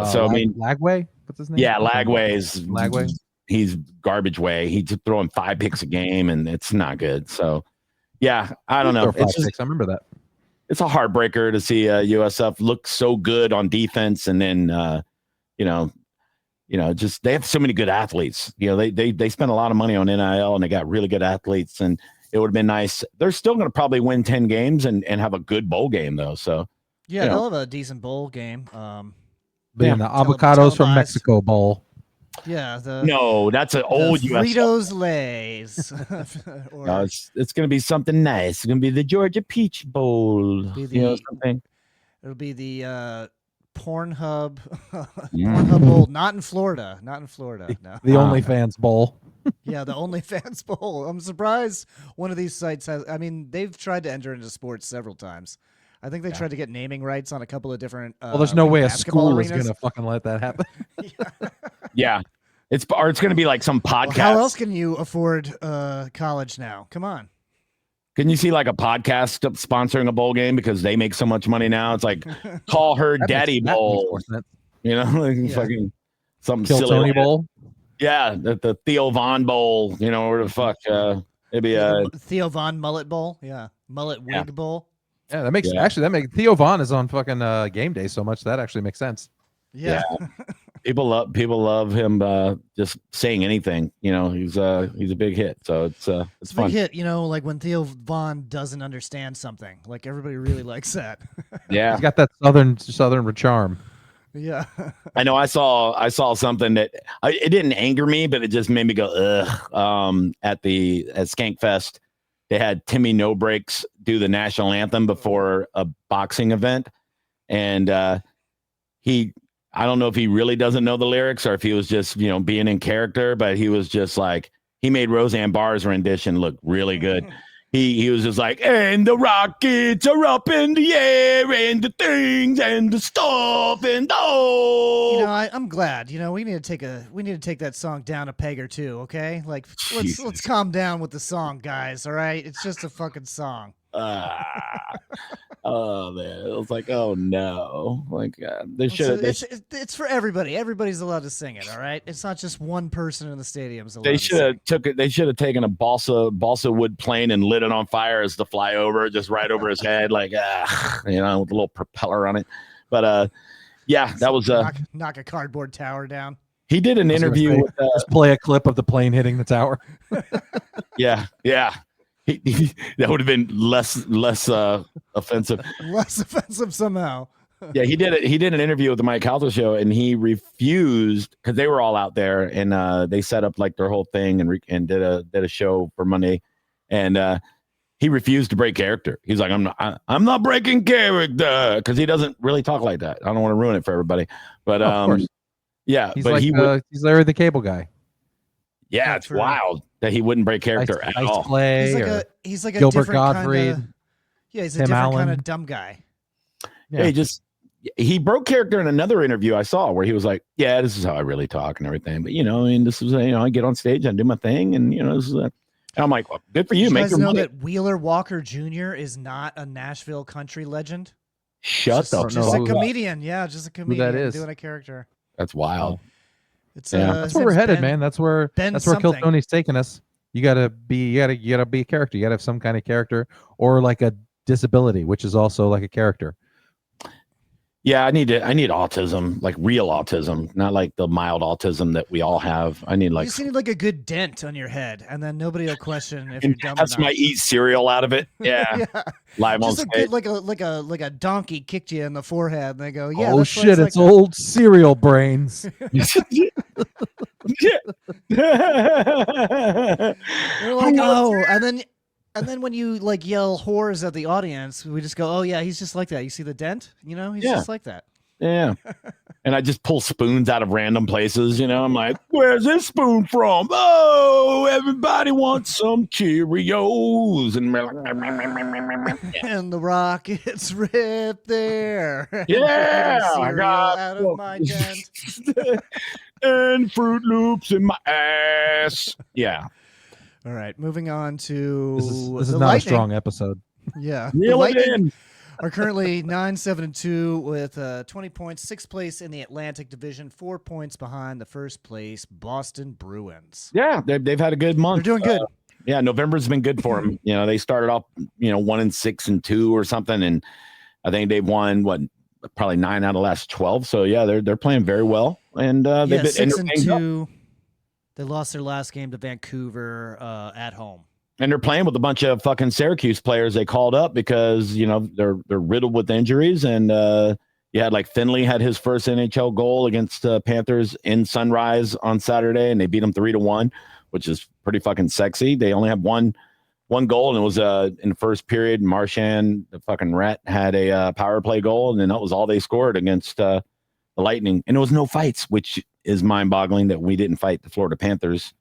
So I mean, Lagway, what's his name? yeah, Lagway's Lagway. He's garbage way. He's throwing 5 picks a game, and it's not good. So yeah, I don't know. It's just, I remember that. It's a heartbreaker to see USF look so good on defense, and then just they have so many good athletes. They spent a lot of money on NIL, and they got really good athletes, and it would have been nice. They're still going to probably win 10 games and have a good bowl game though. So Yeah, they'll have a decent bowl game. Being the avocados from televised. Mexico bowl. Yeah, no, that's an old Fritos Lays. Or No, it's going to be something nice. It's going to be the Georgia Peach Bowl. Something. It'll be the Pornhub Pornhub Bowl, not in Florida. No. The OnlyFans bowl. Yeah, the OnlyFans Bowl. I'm surprised one of these sites has. I mean, they've tried to enter into sports several times. I think they tried to get naming rights on a couple of different. Well, there's no way a basketball school is arenas. going to fucking let that happen. Yeah, it's going to be like some podcast. Well, how else can you afford college now? Come on. Can you see like a podcast sponsoring a bowl game because they make so much money now? It's like Call Her Daddy Bowl. Fucking something Kill silly. Tony like that. Bowl. Yeah, the Theo Von Bowl. Where the fuck? Maybe Theo Von Mullet Bowl. Yeah, Mullet Wig Bowl. Yeah, that makes Theo Vaughn is on fucking game day so much that actually makes sense. Yeah. People love him just saying anything. He's a big hit, so it's fun. Big hit, like when Theo Vaughn doesn't understand something. Like everybody really likes that. Yeah, he's got that southern charm. Yeah. I know. I saw something that it didn't anger me, but it just made me go ugh. At Skankfest, they had Timmy No Breaks do the national anthem before a boxing event, and I don't know if he really doesn't know the lyrics or if he was just being in character, but he was just like he made Roseanne Barr's rendition look really good. He was just like, and the rockets are up in the air, and the things and the stuff and I'm glad. We need to take that song down a peg or two, okay? Like let's calm down with the song, guys. All right, it's just a fucking song. Oh man, it was like, oh no, like they should. It's for everybody. Everybody's allowed to sing it. All right, it's not just one person in the stadiums. They should have took it. They should have taken a balsa wood plane and lit it on fire as the flyover, just right over his head, like with a little propeller on it. But that was knock a cardboard tower down. He did an interview with just play a clip of the plane hitting the tower. Yeah. That would have been less offensive. Less offensive somehow. Yeah, he did it. He did an interview with the Mike Calta show, and he refused because they were all out there, and they set up like their whole thing and did a show for Monday, and he refused to break character. He's like, I'm not breaking character because he doesn't really talk like that. I don't want to ruin it for everybody, but of course. Yeah, he's but like he's Larry the Cable Guy. Yeah, it's wild that he wouldn't break character at all. Play he's like a Gilbert different Gottfried. He's a Tim different Allen. kind of dumb guy. Yeah, he broke character in another interview I saw where he was like, "Yeah, this is how I really talk and everything." But this is I get on stage and do my thing, and this is and I'm like, well, good for you. Did you Make guys your know money. that Wheeler Walker Jr. is not a Nashville country legend? Shut up. Just a comedian. Yeah, just a comedian that is. doing a character. That's wild. It's That's where we're headed, man. That's where Kill Tony's taking us. You gotta be a character. You gotta have some kind of character or like a disability, which is also like a character. Yeah, I need autism, like real autism, not like the mild autism that we all have. I need like you just need like a good dent on your head, and then nobody will question if you're dumb. Have or somebody not. eat cereal out of it. Yeah, live on just stage. like a donkey kicked you in the forehead, and they go, "Yeah, oh that's shit, like it's old cereal brains." They're like, oh, and then when you like yell whores at the audience, we just go, oh yeah, he's just like that. You see the dent? He's just like that. Yeah. And I just pull spoons out of random places, you know. I'm like, where's this spoon from? Oh, everybody wants some Cheerios. And we're like, And the rockets rip there. And yeah, eating I cereal got out of my tent. and Fruit Loops in my ass. Yeah. All right, moving on to This is the not Lightning. a strong episode. Yeah, the Reel it Lightning in. are currently 9-7-2 with 20 points, sixth place in the Atlantic Division, 4 points behind the first place Boston Bruins. Yeah, they've had a good month. They're doing good. Yeah, November's been good for them. You know, they started off, 1-6-2 or something, and I think they've won probably 9 out of the last 12. So yeah, they're playing very well, and they've been 6-2. They lost their last game to Vancouver at home. And they're playing with a bunch of fucking Syracuse players they called up because, they're riddled with injuries. And you had like Finley had his first NHL goal against Panthers in Sunrise on Saturday, and they beat them 3-1, which is pretty fucking sexy. They only have one goal, and it was in the first period. Marchand, the fucking rat, had a power play goal, and then that was all they scored against the Lightning. And it was no fights, which is mind-boggling that we didn't fight the Florida Panthers.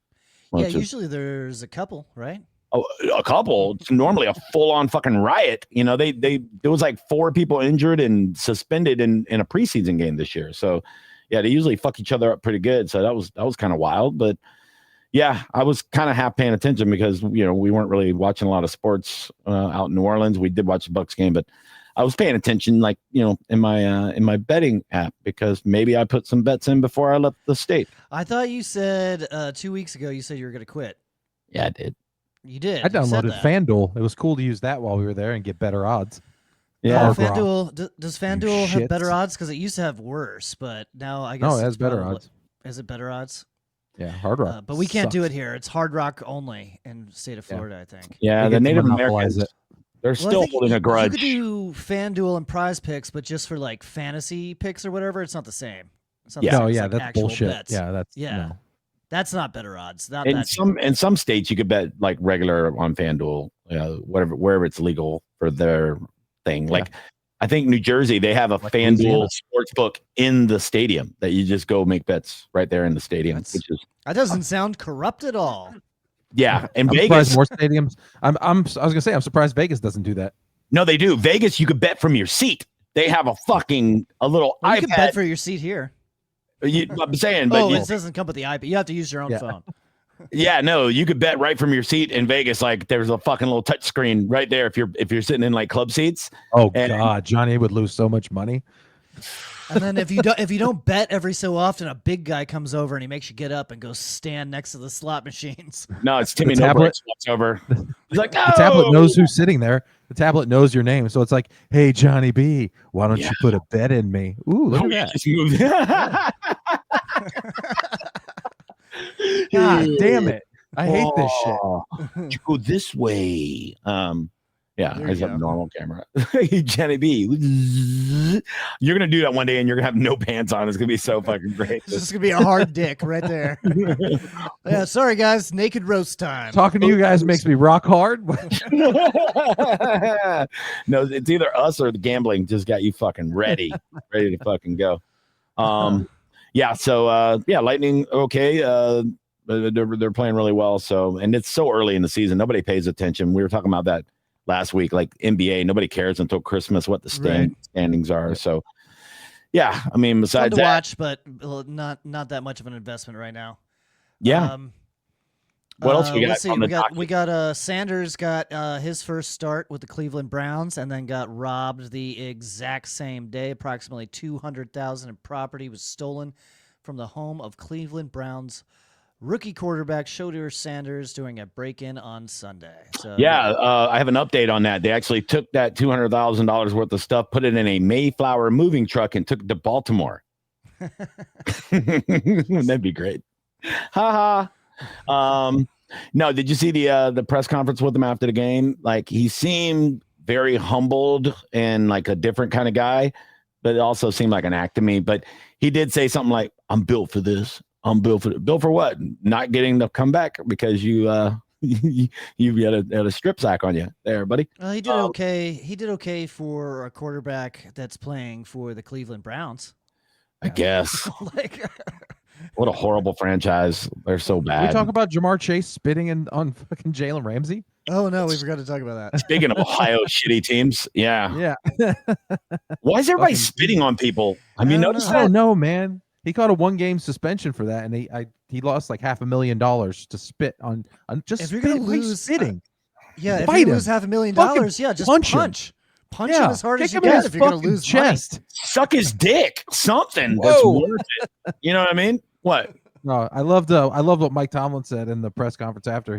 Yeah, usually there's a couple, right? Oh, a couple. It's normally a full-on fucking riot. There was like 4 people injured and suspended in a preseason game this year. So, yeah, they usually fuck each other up pretty good. So that was kind of wild. But yeah, I was kind of half paying attention because we weren't really watching a lot of sports out in New Orleans. We did watch the Bucs game, but I was paying attention, like in my betting app because maybe I put some bets in before I left the state. I thought you said 2 weeks ago you said you were going to quit. Yeah, I did. You did. I downloaded FanDuel. It was cool to use that while we were there and get better odds. Yeah, FanDuel. Does FanDuel have better odds? Because it used to have worse, but now I guess no, it has better odds. Is it better odds? Yeah, Hard Rock. But we can't do it here. It's Hard Rock only in the state of Florida, I think. Yeah, the Native Americans. They're still holding a grudge. You could do FanDuel and Prize Picks, but just for like fantasy picks or whatever, it's not the same. It's not the same. It's like that's actual bullshit. bets. No. That's not better odds. Not in some states you could bet like regular on FanDuel, wherever it's legal for their thing. Like I think New Jersey, they have a FanDuel sports book in the stadium that you just go make bets right there in the stadium. That doesn't sound corrupt at all. Yeah, and I'm Vegas, surprised more stadiums. I was gonna say I'm surprised Vegas doesn't do that. No, they do. Vegas, you could bet from your seat. They have a little iPad. You can bet for your seat here. I'm saying, but it doesn't come with the iPad. You have to use your own phone. Yeah, no, you could bet right from your seat in Vegas. Like there's a fucking little touch screen right there if you're sitting in like club seats. Oh God, Johnny would lose so much money. And then if you don't bet every so often, a big guy comes over and he makes you get up and go stand next to the slot machines. No, it's Timmy Nobrick walks over. He's like, the tablet knows who's sitting there. The tablet knows your name, so it's like, hey Johnny B, why don't you put a bet in me? Ooh, look at that. God damn it! I hate this shit. You go this way. Yeah, I just have a normal camera. Johnny B. You're gonna do that one day, and you're gonna have no pants on. It's gonna be so fucking great. It's just gonna be a hard dick right there. Yeah, sorry guys, naked roast time. Talking to you guys makes me rock hard. No, it's either us or the gambling just got you fucking ready to fucking go. Yeah. So Lightning. Okay. They're playing really well. So, and it's so early in the season, nobody pays attention. We were talking about that last week, like NBA, nobody cares until Christmas what the standings are. So, yeah, I mean, besides fun to that, watch, but not that much of an investment right now. Yeah. What else we got? Let's see. We got Sanders got his first start with the Cleveland Browns, and then got robbed the exact same day. Approximately $200,000 in property was stolen from the home of Cleveland Browns rookie quarterback Shedeur Sanders during a break-in on Sunday. So I have an update on that. They actually took that $200,000 worth of stuff, put it in a Mayflower moving truck, and took it to Baltimore. That'd be great. Ha ha. No, did you see the press conference with him after the game? Like, he seemed very humbled and like a different kind of guy, but it also seemed like an act to me. But he did say something like, "I'm built for this. I'm built for it." Built for what? Not getting the comeback because you had a strip sack on you there, buddy. He did okay. He did okay for a quarterback that's playing for the Cleveland Browns. I guess. Like, What a horrible franchise. They're so Can bad. we talk about Jamar Chase spitting on fucking Jalen Ramsey? oh no, we forgot to talk about that. Speaking of Ohio shitty teams, yeah. Yeah. Why is everybody Fucking- spitting on people? Have you I don't noticed know. I that? don't know, man. He caught a 1-game suspension for that, and he lost like $500,000 to spit on just If you're gonna spit- why lose, spitting. Yeah, if Fight you lose him. $500,000, yeah, just punch punch. him. Punch Yeah, him as hard kick as you him in can his if you're gonna fucking lose money. chest. Suck his dick. Something that's Whoa. worth it. You know what I mean? What? No, I loved what Mike Tomlin said in the press conference after.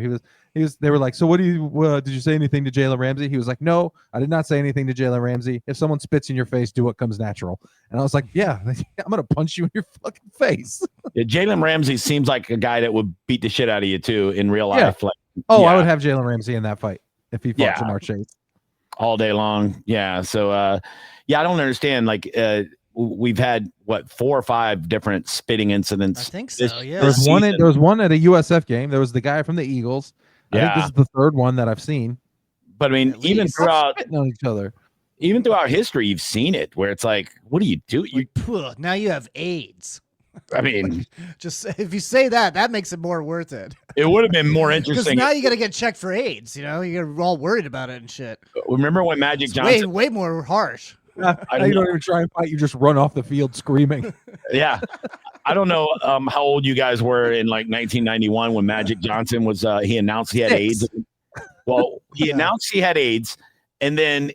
They were like, so what do you did you say anything to Jalen Ramsey? He was like, no, I did not say anything to Jalen Ramsey. If someone spits in your face, do what comes natural. And I was like, yeah, I'm gonna punch you in your fucking face. Yeah, Jalen Ramsey seems like a guy that would beat the shit out of you too in real life. Like, Oh, I yeah, would have Jalen Ramsey in that fight if he fought Yeah. Jamar Chase. all day long. Yeah. So yeah, I don't understand. Like we've had 4 or 5 different spitting I incidents. think so. This- Yeah. There was one. season. There was one at a USF game. There was the guy from the Eagles. I think this Yeah. is the third one that I've seen. But I mean, At even least. throughout Spitting on each other. history, you've seen it where it's like, what do you do? You, Phew, now you have AIDS. I mean, Just if you say that makes it more worth it. it would have been more Because interesting. now you got to get checked for AIDS. You know, you're all worried about it and shit. Remember when Magic It's way, Johnson? way more harsh. Now you don't even try and fight. You just run off the field screaming. Yeah. I don't know how old you guys were in like 1991 when Magic Johnson was he announced he had 6. AIDS. Well, he announced he had AIDS and then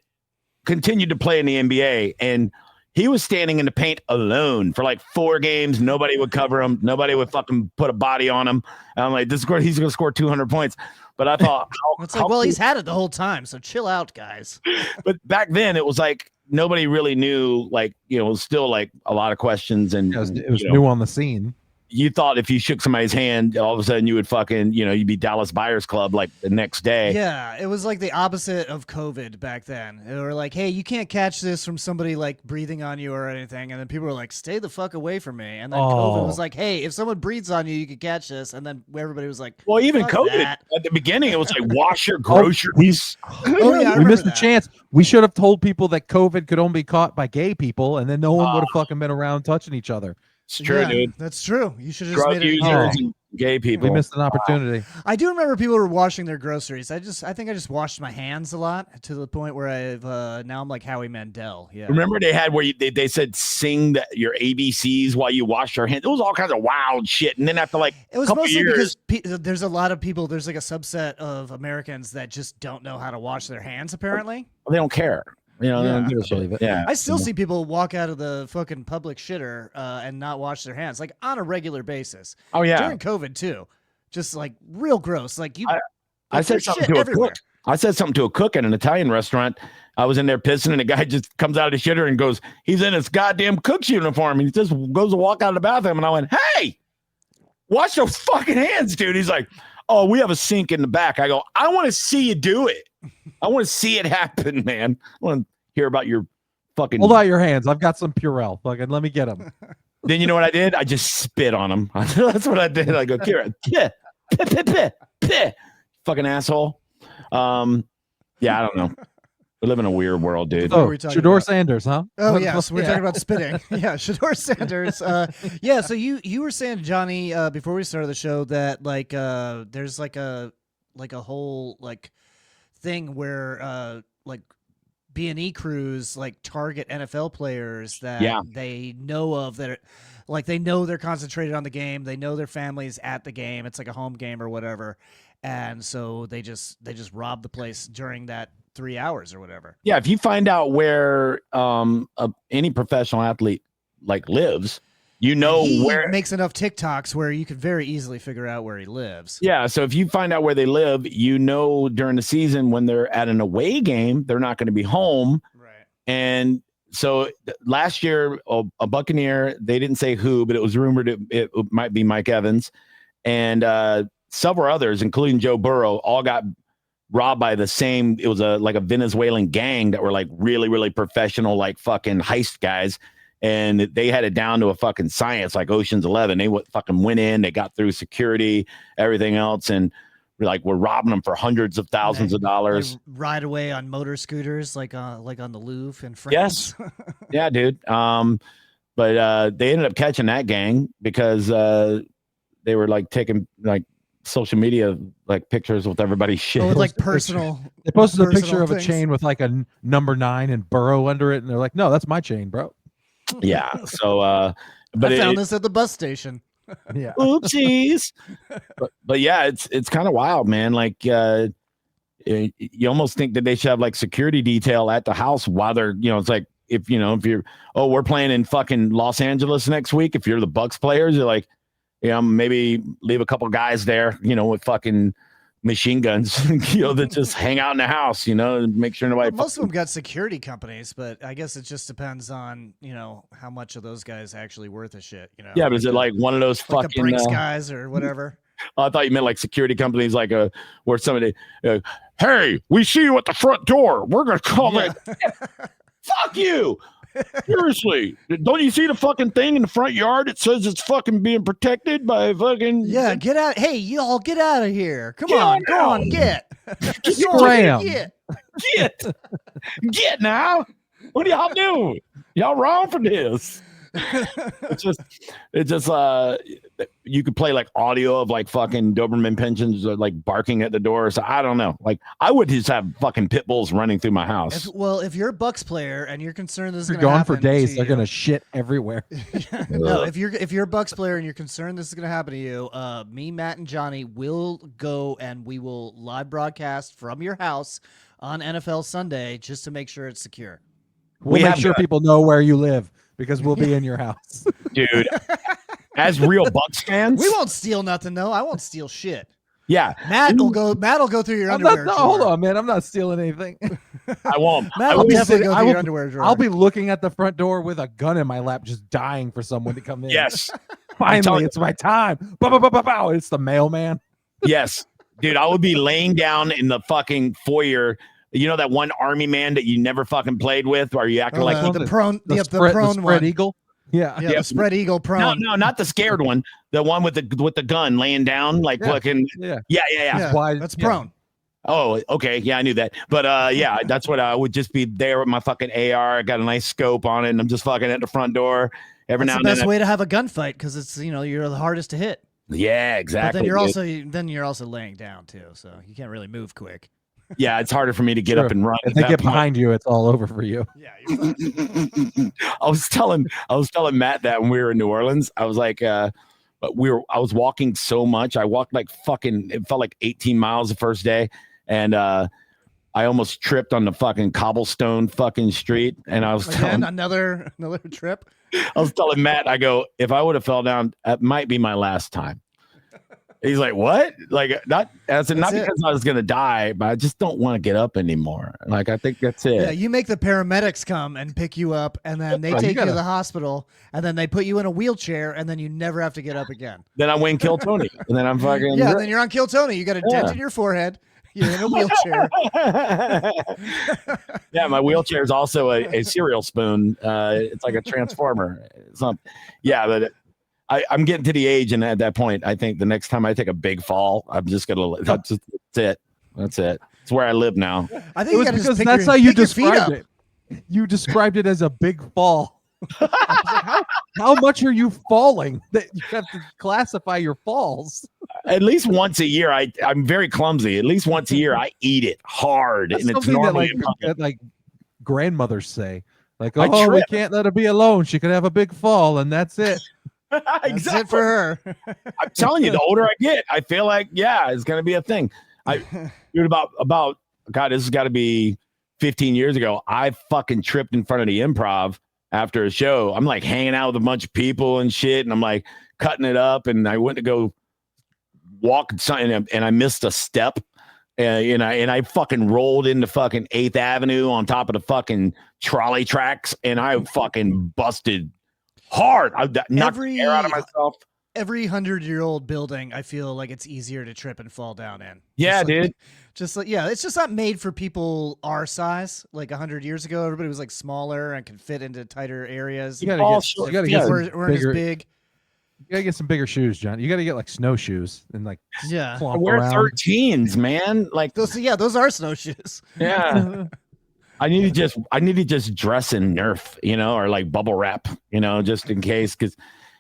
continued to play in the NBA, and he was standing in the paint alone for like 4 games. Nobody would cover him. Nobody would fucking put a body on him. And I'm like, he's going to score 200 points. But I thought, It's like, well, he's had it the whole time, so chill out, guys. but back then it was like nobody really knew. Like, you know, it was still like a lot of questions, and It was you know, new on the scene. you thought if you shook somebody's hand, all of a sudden you would fucking, you know, you'd be Dallas Buyers Club like the next day. Yeah, it was like the opposite of COVID back then. They were like, hey, you can't catch this from somebody like breathing on you or anything. And then people were like, stay the fuck away from me. And then COVID was like, hey, if someone breathes on you, you can catch this. And then everybody was like, Well, even fuck COVID that. at the beginning, it was like wash your groceries. Oh, yeah, I we remember missed the that. chance. We should have told people that COVID could only be caught by gay people, and then no one would have fucking been around touching each other. It's true, Yeah, dude. that's true. You should have just Drug made it. users and gay people. We missed an opportunity. I do remember people were washing their groceries. I think I just washed my hands a lot to the point where I've now I'm like Howie Mandel. Yeah. Remember they had where they said sing your ABCs while you wash your hands. It was all kinds of wild shit. And then after like It was couple mostly years, because there's a lot of people. There's like a subset of Americans that just don't know how to wash their hands. Apparently, they don't care. You know, they don't give a shit. believe it. Yeah. I still see people walk out of the fucking public shitter and not wash their hands like on a regular basis. Oh yeah. During COVID too, just like real gross. Like you, I said there's something shit to everywhere. a cook. I said something to a cook at an Italian restaurant. I was in there pissing, and the guy just comes out of the shitter and goes, he's in his goddamn cook's uniform. And he just goes to walk out of the bathroom. And I went, hey, wash your fucking hands, dude. He's like, oh, we have a sink in the back. I go, I want to see you do it. I want to see it happen, man. I want to hear about your fucking. Hold out your hands. I've got some Purell. Fucking let me get them. Then you know what I did? I just spit on him. That's what I did. I go, Kira, fucking asshole. Yeah, I don't know. We live in a weird world, dude. What were Oh, we talking Shedeur about? Sanders, huh? Oh What- yes, we're yeah. talking about spitting. Yeah, Shedeur Sanders. Yeah, so you were saying, Johnny, before we started the show that like there's like a whole like thing where like B&E crews like target NFL players that Yeah. they know of that are, like they know they're concentrated on the game, they know their families at the game, it's like a home game or whatever, and so they just rob the place during that 3 hours or whatever. Yeah, if you find out where any professional athlete like lives, you know He where. makes enough TikToks where you could very easily figure out where he lives. Yeah, so if you find out where they live, you know during the season when they're at an away game, they're not going to be home. Right. And so last year, a Buccaneer, they didn't say who, but it was rumored it might be Mike Evans, and several others, including Joe Burrow, all got robbed by the same. It was like a Venezuelan gang that were like really, really professional, like fucking heist guys. And they had it down to a fucking science, like Ocean's 11. They fucking went in, they got through security, everything else, and we're robbing them for hundreds of thousands of dollars. They ride away on motor scooters like on the Louvre in France. Yes. Yeah, dude. But they ended up catching that gang because they were like taking like social media like pictures with everybody's shit. Oh, with like personal. They posted a personal picture of a things. chain with like a number 9 and burrow under it, and they're like, "No, that's my chain, bro." Yeah. So, but I found this at the bus station. Yeah. oopsies. but yeah, it's kind of wild, man. Like you almost think that they should have like security detail at the house while they're, it's like if you're, we're playing in fucking Los Angeles next week. If you're the Bucks players, you're like, maybe leave a couple guys there, with fucking machine guns, that just hang out in the house, and make sure nobody. Most of them got security companies, but I guess it just depends on, how much of those guys actually worth a shit, Yeah, but is it like one of those like fucking the Brinks guys or whatever? I thought you meant like security companies, like where somebody, hey, we see you at the front door. We're gonna call it. Fuck you. Seriously, don't you see the fucking thing in the front yard? It says it's fucking being protected by fucking. Yeah, get out. Hey, y'all get out of here. Come on, go on, get. Get now. What do y'all do? Y'all wrong for this. It's just you could play like audio of like fucking Doberman pensions or like barking at the door. So I don't know. Like I would just have fucking pit bulls running through my house. If you're a Bucks player and you're concerned this is You're going to gone happen for days. to They're you- gonna shit everywhere. No, if you're a Bucks player and you're concerned this is going to happen to you, me, Matt, and Johnny will go and we will live broadcast from your house on NFL Sunday just to make sure it's secure. We'll make sure people know where you live because we'll be in your house. Dude. As real Bucks fans, We won't steal nothing, though. I won't steal shit. yeah, Matt will go through your I'm underwear not, no, drawer. hold on, man. I'm not stealing anything. I won't. Matt I will will definitely go I through will- your underwear drawer. I'll be looking at the front door with a gun in my lap, just dying for someone to come in. Yes, Finally, it's my time. Bow, bow, bow, bow, bow. It's the mailman. yes, dude. I would be laying down in the fucking foyer. You know that one army man that you never fucking played with, or you acting like the prone, the spread, prone spread one. eagle. Yeah. Yeah, the spread eagle prone. no, not the scared one. The one with the gun laying down, like fucking. Yeah. Yeah. Why- That's yeah. prone. Oh, okay. Yeah, I knew that. But yeah, that's what I would just be there with my fucking AR. I got a nice scope on it, and I'm just fucking at the front door every That's now the and best then. way to have a gunfight because it's you're the hardest to hit. Yeah, But exactly. then you're also laying down too, so you can't really move quick. Yeah, it's harder for me to get True. up and run. If at they that get point. behind you, it's all over for you. Yeah. I was telling Matt that when we were in New Orleans, I was like, I was walking so much. I walked like fucking, it felt like 18 miles the first day. And I almost tripped on the fucking cobblestone fucking street. And I was Again, telling, another trip. Matt, I go, if I would have fell down, that might be my last time. He's like, what? Like, not as in, not That's it. because I was gonna die, but I just don't want to get up anymore. Like, I think that's it. Yeah, you make the paramedics come and pick you up, and then they Right, you take you to gotta- the hospital, and then they put you in a wheelchair, and then you never have to get up again. Then I win Kill Tony, and then I'm fucking Yeah, then you're on Kill Tony. You got a dent Yeah. in your forehead. You're in a wheelchair. Yeah, my wheelchair is also a cereal spoon. It's like a transformer. Yeah, but I'm getting to the age, and at that point, I think the next time I take a big fall, I'm just gonna. That's it. That's it. It's where I live now. I think It you was got to just because pick that's your, how you pick your feet described up. it. You described it as a big fall. I was like, how much are you falling that you have to classify your falls? At least once a year, I'm very clumsy. At least once a year, I eat it hard, That's and it's something normally that like grandmothers say. Like, I oh, we trip. can't let her be alone. She could have a big fall, and that's it. That's exactly. it for her. I'm telling you, the older I get, I feel like it's gonna be a thing. Dude, about God, this has got to be 15 years ago. I fucking tripped in front of the Improv after a show. I'm like hanging out with a bunch of people and shit, and I'm like cutting it up, and I went to go walk something, and I missed a step, and I fucking rolled into fucking 8th Avenue on top of the fucking trolley tracks, and I fucking busted hard. I knocked the air out of myself. Every 100-year-old building, I feel like it's easier to trip and fall down in. Yeah, dude. It's just not made for people our size. Like 100 years ago, everybody was like smaller and could fit into tighter areas. You gotta All get, short you gotta Feet get some weren't as bigger. big. You gotta get some bigger shoes, John. You gotta get like snowshoes and like Yeah. clomp We're around. 13s, man. Like, Those are snowshoes. yeah. I need to just dress in Nerf, or like bubble wrap, just in case. Because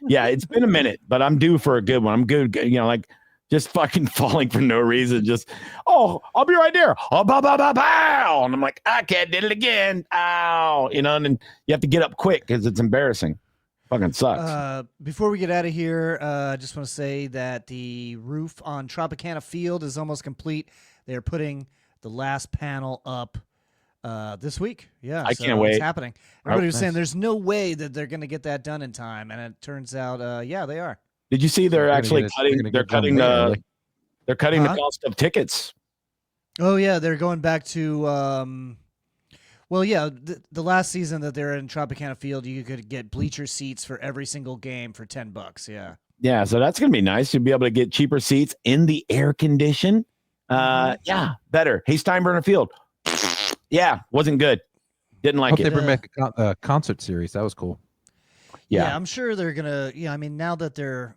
yeah, it's been a minute, but I'm due for a good one. I'm good, like just fucking falling for no reason. Just I'll be right there. Oh, bow, bow, bow, bow. And I'm like, I can't did it again. Ow, and then you have to get up quick because it's embarrassing. Fucking sucks. Before we get out of here, I just want to say that the roof on Tropicana Field is almost complete. They're putting the last panel up this week. Yeah, I can't wait. It's happening. Everybody was nice. saying there's no way that they're going to get that done in time, and it turns out, yeah, they are. Did you see they're actually cutting? They're cutting the cost of tickets. Oh yeah, they're going back to. Well, yeah, the last season that they're in Tropicana Field, you could get bleacher seats for every single game for $10. Yeah. Yeah, so that's gonna be nice. You'll be able to get cheaper seats in the air condition. Yeah, better. Hey, Steinbrenner Field. Yeah, wasn't good. Didn't like it. They bring back a concert series. That was cool. Yeah, I'm sure they're gonna. Yeah, I mean, now that they're,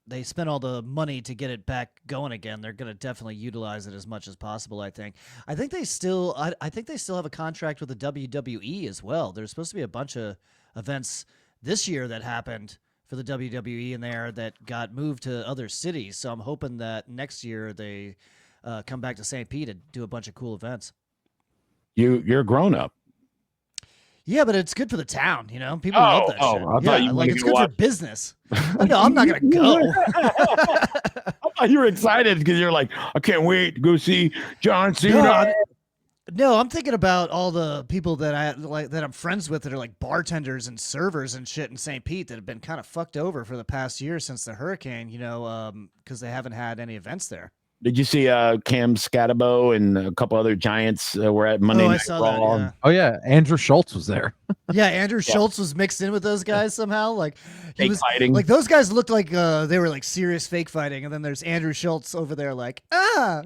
they spent all the money to get it back going again, they're gonna definitely utilize it as much as possible. I think they still. I think they still have a contract with the WWE as well. There's supposed to be a bunch of events this year that happened for the WWE in there that got moved to other cities. So I'm hoping that next year they come back to St. Pete and do a bunch of cool events. You're a grown up. Yeah, but it's good for the town, People love that shit. I thought you it's good for business. No, I'm not gonna go. I thought you were excited because you're like, I can't wait to go see John Cena. No, I'm thinking about all the people that that I'm friends with that are like bartenders and servers and shit in St. Pete that have been kind of fucked over for the past year since the hurricane, because they haven't had any events there. Did you see Cam Scatabo and a couple other Giants were at Monday Night Raw? That, yeah. Oh yeah, Andrew Schultz was there. Yeah, Andrew Schultz was mixed in with those guys somehow. Like he was fighting. Like those guys looked like they were like serious fake fighting, and then there's Andrew Schultz over there like I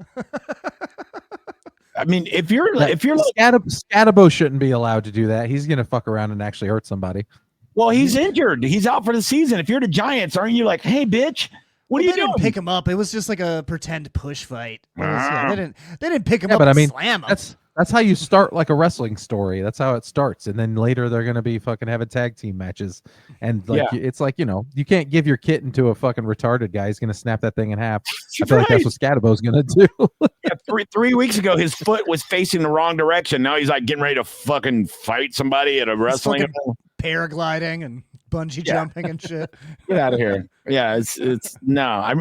mean, if you're like Scatabo shouldn't be allowed to do that. He's gonna fuck around and actually hurt somebody. Well, he's injured. He's out for the season. If you're the Giants, aren't you like, hey, bitch? What are you doing? Didn't pick him up. It was just like a pretend push fight. They didn't pick him up. But I mean, slam him. That's how you start like a wrestling story. That's how it starts, and then later they're gonna be fucking having tag team matches, and it's like you can't give your kitten to a fucking retarded guy. He's gonna snap that thing in half. I feel like that's what Scatabo's gonna do. Yeah, three weeks ago, his foot was facing the wrong direction. Now he's like getting ready to fucking fight somebody at a wrestling event. Paragliding and bungee jumping and shit. Get out of here. Yeah, it's no. I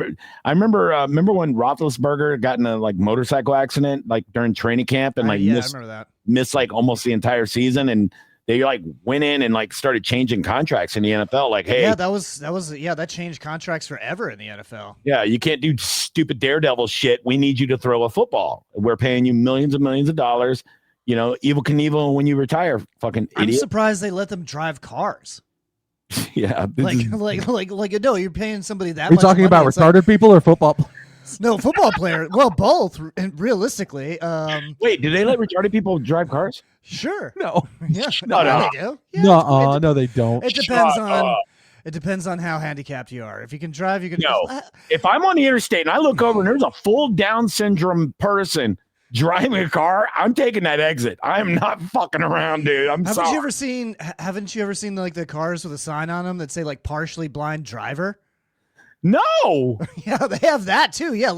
remember when Roethlisberger got in a like motorcycle accident like during training camp and I remember that. Missed like almost the entire season, and they like went in and like started changing contracts in the NFL. Like, hey, that changed contracts forever in the NFL. Yeah, you can't do stupid daredevil shit. We need you to throw a football. We're paying you millions and millions of dollars. Evel Knievel when you retire, fucking idiot. I'm surprised they let them drive cars. Yeah, no, you're paying somebody that. Are you talking about retarded people or football players? No, football player. Well, both. And realistically, wait, do they let retarded people drive cars? Sure. No. Yeah. No. They do. Yeah, no, they don't. It depends on. It depends on how handicapped you are. If you can drive, you can. No. If I'm on the interstate and I look over and there's a full Down syndrome person driving a car, I'm taking that exit. I'm not fucking around, dude. Haven't you ever seen like the cars with a sign on them that say like partially blind driver? No. Yeah, they have that too. Yeah,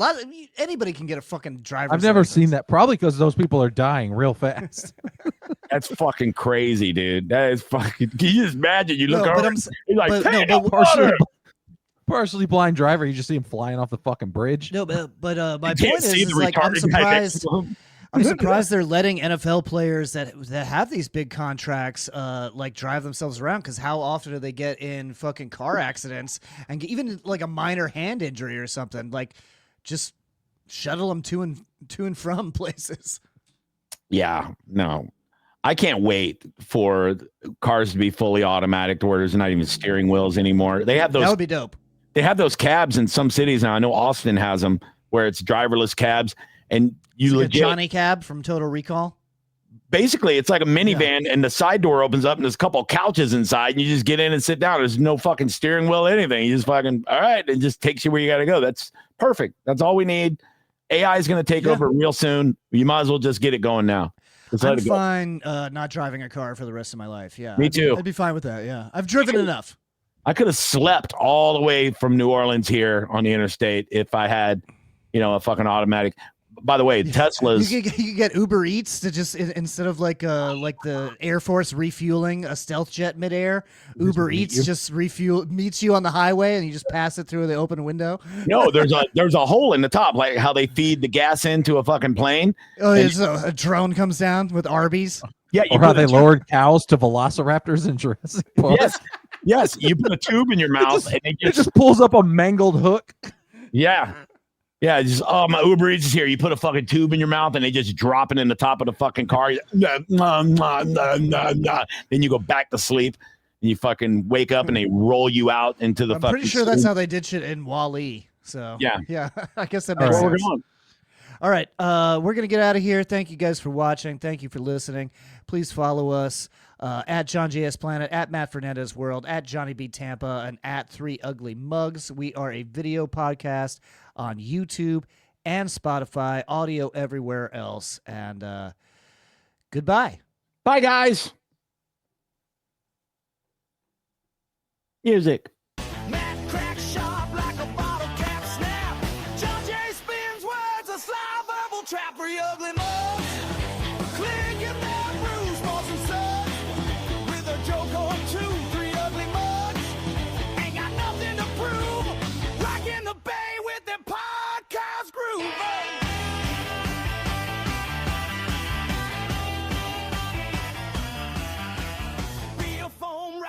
anybody can get a fucking driver's I've never license. seen that. Probably because those people are dying real fast. That's fucking crazy, dude. That is fucking. Can you just imagine? You look over, you're like, partially blind driver. You just see him flying off the fucking bridge. No, but my point is like I'm surprised. I'm surprised they're letting NFL players that have these big contracts like drive themselves around, because how often do they get in fucking car accidents and even like a minor hand injury or something? Like just shuttle them to and from places. Yeah, no. I can't wait for cars to be fully automatic to where there's not even steering wheels anymore. They have those. That would be dope. They have those cabs in some cities now. I know Austin has them where it's driverless cabs, and you like legit, a Johnny Cab from Total Recall. Basically, it's like a minivan, and the side door opens up, and there's a couple of couches inside, and you just get in and sit down. There's no fucking steering wheel, anything. You just fucking all right, it just takes you where you got to go. That's perfect. That's all we need. AI is going to take over real soon. You might as well just get it going now. Just let I'm it go. fine not driving a car for the rest of my life. Yeah, Me too. I'd be fine with that. Yeah, I've driven enough. I could have slept all the way from New Orleans here on the interstate if I had, a fucking automatic. By the way, Teslas. You could get Uber Eats to just instead of like the Air Force refueling a stealth jet midair, Uber Eats just meets you on the highway and you just pass it through the open window. No, there's a hole in the top, like how they feed the gas into a fucking plane. Oh, yeah, so a drone comes down with Arby's. Yeah, Or how they lowered cows to velociraptors in Jurassic Park. Yes. You put a tube in your mouth and it just pulls up a mangled hook. Yeah. Yeah, just my Uber Eats is here. You put a fucking tube in your mouth and they just drop it in the top of the fucking car. Then you go back to sleep and you fucking wake up and they roll you out into the I'm fucking pretty sure that's how they did shit in Wall-E. So yeah, I guess that makes sense. All right, we're gonna get out of here. Thank you guys for watching. Thank you for listening. Please follow us at John JS Planet, at Matt Fernandez World, at Johnny B Tampa, and at 3 Ugly Mugs. We are a video podcast on YouTube and Spotify, audio everywhere else. And goodbye. Bye, guys. Music. Matt cracks sharp like a bottle cap snap. John Jay spins words, a sly verbal trap for you ugly mug.